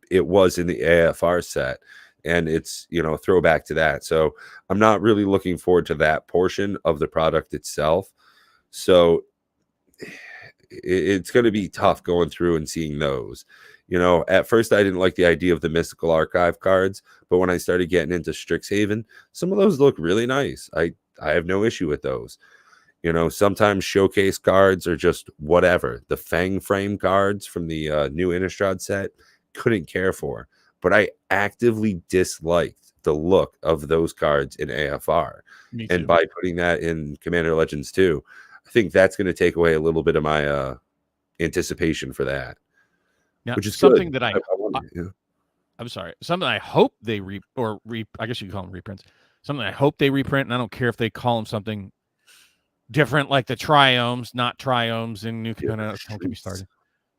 it was in the AFR set. And it's, a throwback to that. So I'm not really looking forward to that portion of the product itself. So it's going to be tough going through and seeing those. At first I didn't like the idea of the Mystical Archive cards, but when I started getting into Strixhaven, some of those look really nice. I have no issue with those. Sometimes showcase cards are just whatever. The Fang Frame cards from the new Innistrad set, couldn't care for. But I actively disliked the look of those cards in AFR. Me And too. by putting that in Commander Legends 2, I think that's going to take away a little bit of my anticipation for that, Now, which is good. something that I want it, yeah. I'm sorry, something I hope they I guess you could call them reprints. Something I hope they reprint, and I don't care if they call them something different, like the triomes, not triomes in New Yeah, Capenna. Don't get me shrieks.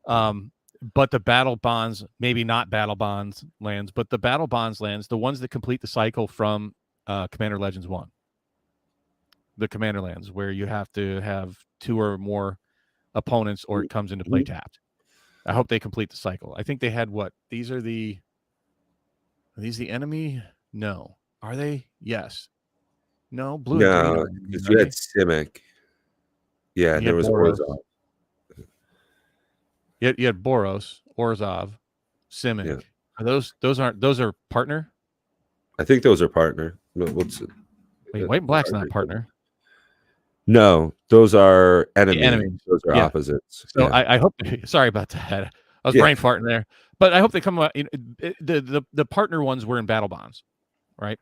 started. But the battle bonds, maybe not battle bonds lands, but the battle bonds lands, the ones that complete the cycle from Commander Legends 1. The Commander lands, where you have to have 2 or more opponents or it comes into play tapped. I hope they complete the cycle. I think they had what? Are these the enemy? No. Are they? Yes. No, blue and green No, are enemy, because are you had they? Simic. Yeah, And and you there had was Boros. Orzhov. You had Boros, Orzhov, Yeah. Simic. Are those are partner? I think those are partner. What's it? Wait, white and black's not Partner. partner. No, those are The enemy. enemies. Those are Yeah. opposites. So Yeah. I hope sorry about that. I was Yeah. brain farting there. But I hope they come out the partner ones were in battle bonds, right?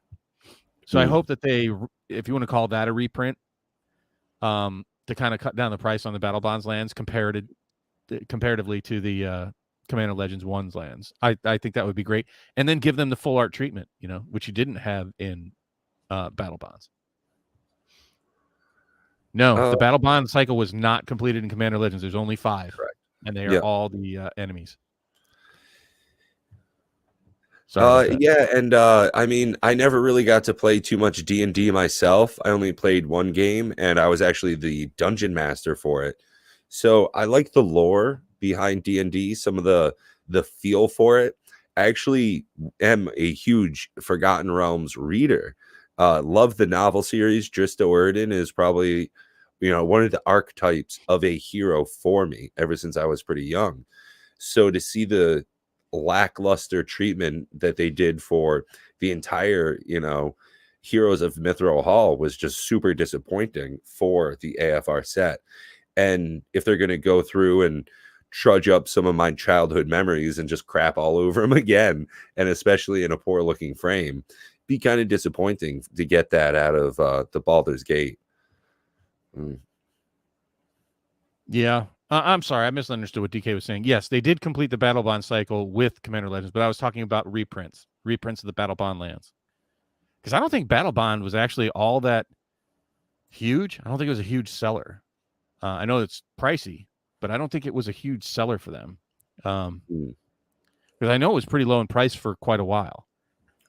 So I hope that they, if you want to call that a reprint, to kind of cut down the price on the battle bonds lands comparatively to the Commander Legends 1's lands. I think that would be great. And then give them the full art treatment, which you didn't have in battle bonds. No, the battle bond cycle was not completed in Commander Legends. There's only 5. Correct. And they are Yeah. all the enemies. Sorry about that. Yeah, and I mean, I never really got to play too much D&D myself. I only played one game, and I was actually the dungeon master for it. So I like the lore behind D&D, some of the feel for it. I actually am a huge Forgotten Realms reader. Love the novel series. Drista Oridon is probably, one of the archetypes of a hero for me ever since I was pretty young. So to see the lackluster treatment that they did for the entire, Heroes of Mithril Hall was just super disappointing for the AFR set. And if they're going to go through and trudge up some of my childhood memories and just crap all over them again, and especially in a poor looking frame, be kind of disappointing to get that out of the Baldur's Gate. Yeah. I'm sorry. I misunderstood what DK was saying. Yes, they did complete the battle bond cycle with Commander Legends, but I was talking about reprints of the battle bond lands. Because I don't think battle bond was actually all that huge. I don't think it was a huge seller. I know it's pricey, but I don't think it was a huge seller for them. Because I know it was pretty low in price for quite a while.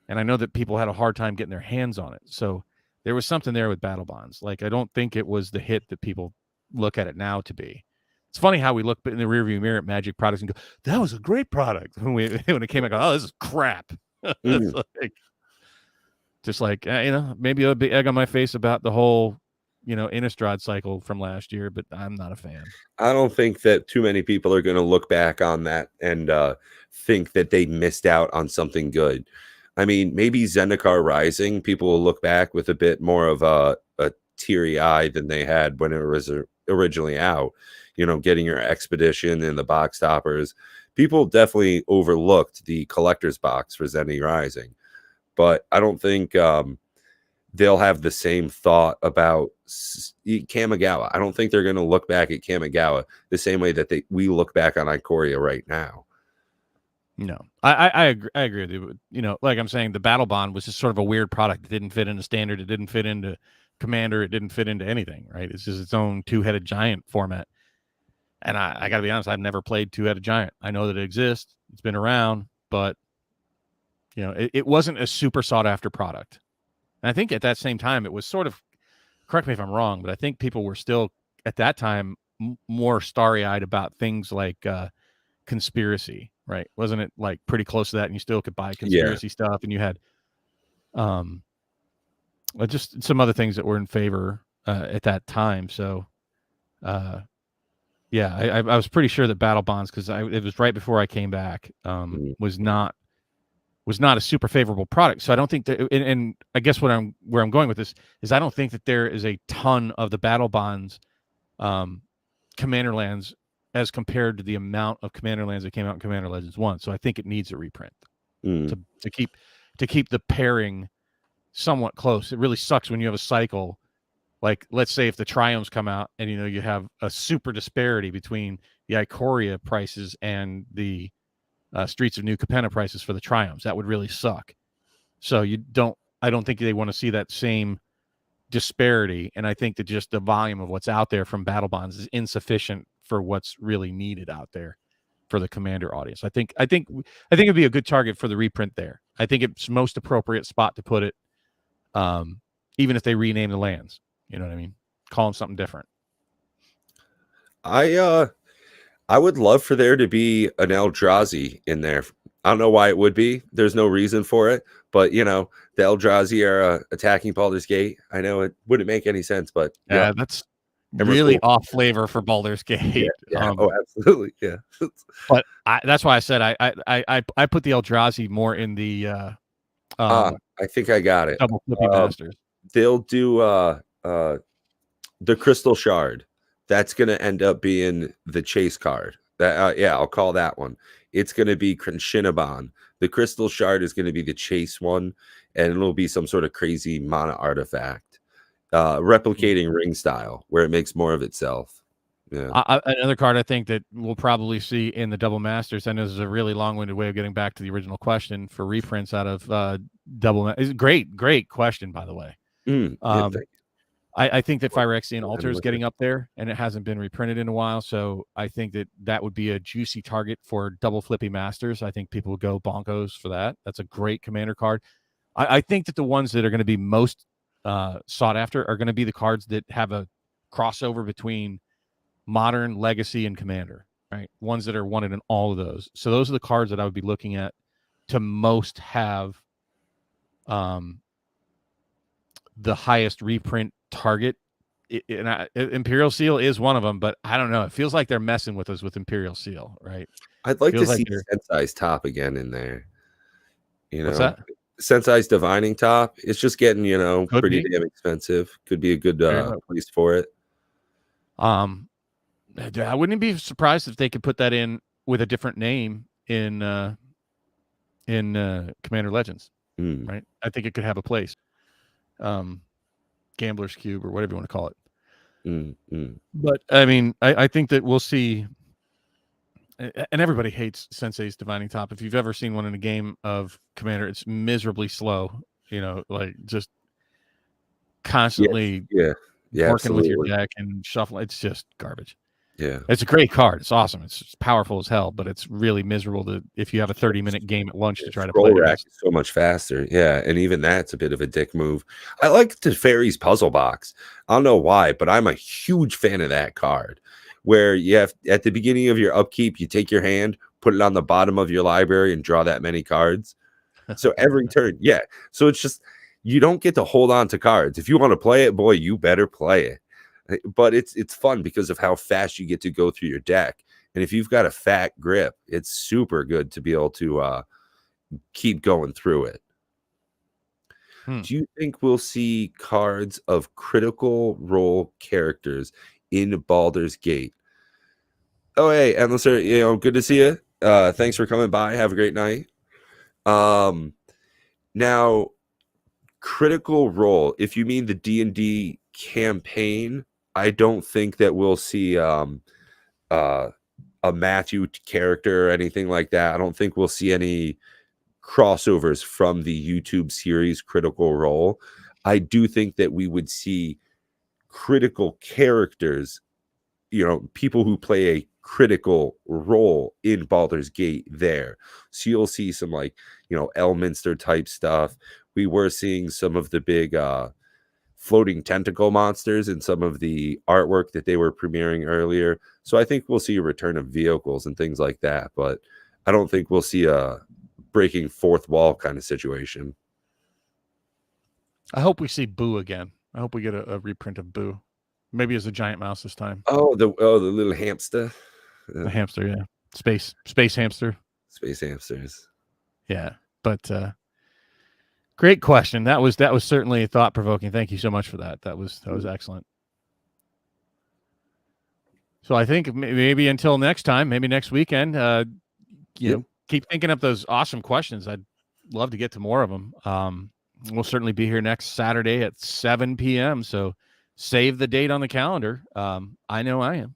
And I know that people had a hard time getting their hands on it. So there was something there with battle bonds. Like, I don't think it was the hit that people look at it now to be. It's funny how we look in the rearview mirror at Magic products and go, that was a great product. When it came out, oh, this is crap. It's maybe a big egg on my face about the whole, Innistrad cycle from last year, but I'm not a fan. I don't think that too many people are going to look back on that and think that they missed out on something good. I mean, maybe Zendikar Rising, people will look back with a bit more of a teary eye than they had when it was originally out. Getting your expedition and the box toppers. People definitely overlooked the collector's box for Zendikar Rising, but I don't think they'll have the same thought about Kamigawa. I don't think they're going to look back at Kamigawa the same way that we look back on Ikoria right now. No, I agree with you. Like I'm saying, the battle bond was just sort of a weird product. It didn't fit into standard. It didn't fit into commander. It didn't fit into anything, right? It's just its own two-headed giant format. And I got to be honest, I've never played two-headed giant. I know that it exists. It's been around, but You know, it wasn't a super sought after product. And I think at that same time, it was sort of, correct me if I'm wrong, but I think people were still at that time more starry eyed about things like conspiracy, right? Wasn't it like pretty close to that? And you still could buy conspiracy stuff, and you had just some other things that were in favor at that time. So, yeah, I was pretty sure that Battle Bonds, because it was right before I came back, was not a super favorable product. So I don't think that, and I guess where I'm going with this is I don't think that there is a ton of the Battle Bonds Commander lands as compared to the amount of Commander lands that came out in Commander Legends 1. So I think it needs a reprint to keep the pairing somewhat close. It really sucks when you have a cycle. Like, let's say if the Triomes come out and, you know, you have a super disparity between the Ikoria prices and the Streets of New Capenna prices for the Triomes. That would really suck. So I don't think they want to see that same disparity. And I think that just the volume of what's out there from Battle Bonds is insufficient for what's really needed out there for the Commander audience. I think it'd be a good target for the reprint there. I think it's most appropriate spot to put it. Even if they rename the lands, you know what I mean? Call them something different. I would love for there to be an Eldrazi in there. I don't know why it would be. There's no reason for it. But, you know, the Eldrazi are attacking Baldur's Gate. I know it wouldn't make any sense, but yeah, that's really off flavor for Baldur's Gate. Yeah. Oh, absolutely. Yeah. But that's why I said I put the Eldrazi more in the I think I got it. Double Flippy Masters. They'll do the Crystal Shard. That's going to end up being the chase card. That I'll call that one. It's going to be Shinnabon. The Crystal Shard is going to be the chase one, and it'll be some sort of crazy mana artifact, replicating ring style, where it makes more of itself. Yeah. Another card I think that we'll probably see in the Double Masters, and this is a really long-winded way of getting back to the original question for reprints out of Double. Is great question, by the way. I think that Phyrexian Altar is getting up there, and it hasn't been reprinted in a while. So I think that would be a juicy target for Double Flippy Masters. I think people would go bonkos for that. That's a great Commander card. I think that the ones that are going to be most sought after are going to be the cards that have a crossover between Modern, Legacy, and Commander, right? Ones that are wanted in all of those. So those are the cards that I would be looking at to most have the highest reprint target. Imperial Seal is one of them, but I don't know. It feels like they're messing with us with Imperial Seal, right? I'd like to see Sensei's top again in there. You know, what's that? Sensei's Divining top. It's just getting, you know, pretty damn expensive. Could be a good place for it. I wouldn't be surprised if they could put that in with a different name in Commander Legends, right? I think it could have a place. Gambler's Cube or whatever you want to call it. But I mean, I think that we'll see, and everybody hates Sensei's Divining Top. If you've ever seen one in a game of Commander, it's miserably slow, you know, like just constantly working with your deck and shuffling. It's just garbage. Yeah, it's a great card. It's awesome. It's powerful as hell, but it's really miserable if you have a 30-minute game at lunch to try to play. Rack is so much faster. Yeah, and even that's a bit of a dick move. I like the Fairies Puzzle Box. I don't know why, but I'm a huge fan of that card. Where you have at the beginning of your upkeep, you take your hand, put it on the bottom of your library, and draw that many cards. So every turn, So it's just you don't get to hold on to cards. If you want to play it, boy, you better play it. But it's fun because of how fast you get to go through your deck. And if you've got a fat grip, it's super good to be able to keep going through it. Do you think we'll see cards of Critical Role characters in Baldur's Gate? Oh, hey, Endless, you know, good to see you. Thanks for coming by. Have a great night. Now, Critical Role, if you mean the D&D campaign, I don't think that we'll see a Matthew character or anything like that. I don't think we'll see any crossovers from the YouTube series Critical Role. I do think that we would see critical characters people who play a critical role in Baldur's Gate there. So you'll see some like, Elminster type stuff. We were seeing some of the big floating tentacle monsters in some of the artwork that they were premiering earlier. So I think we'll see a return of vehicles and things like that, but I don't think we'll see a breaking fourth wall kind of situation. I hope we see Boo again. I hope we get a reprint of Boo. Maybe as a giant mouse this time. Oh, the little hamster. The hamster, yeah. Space hamster. Space hamsters. Yeah. But great question. That was certainly thought provoking. Thank you so much for that. That was excellent. So I think maybe until next time, maybe next weekend, keep thinking up those awesome questions. I'd love to get to more of them. We'll certainly be here next Saturday at 7 p.m. So save the date on the calendar. I know I am.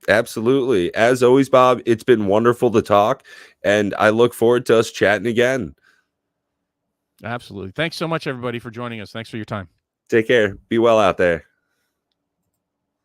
Absolutely. As always, Bob, it's been wonderful to talk, and I look forward to us chatting again. Absolutely. Thanks so much, everybody, for joining us. Thanks for your time. Take care. Be well out there.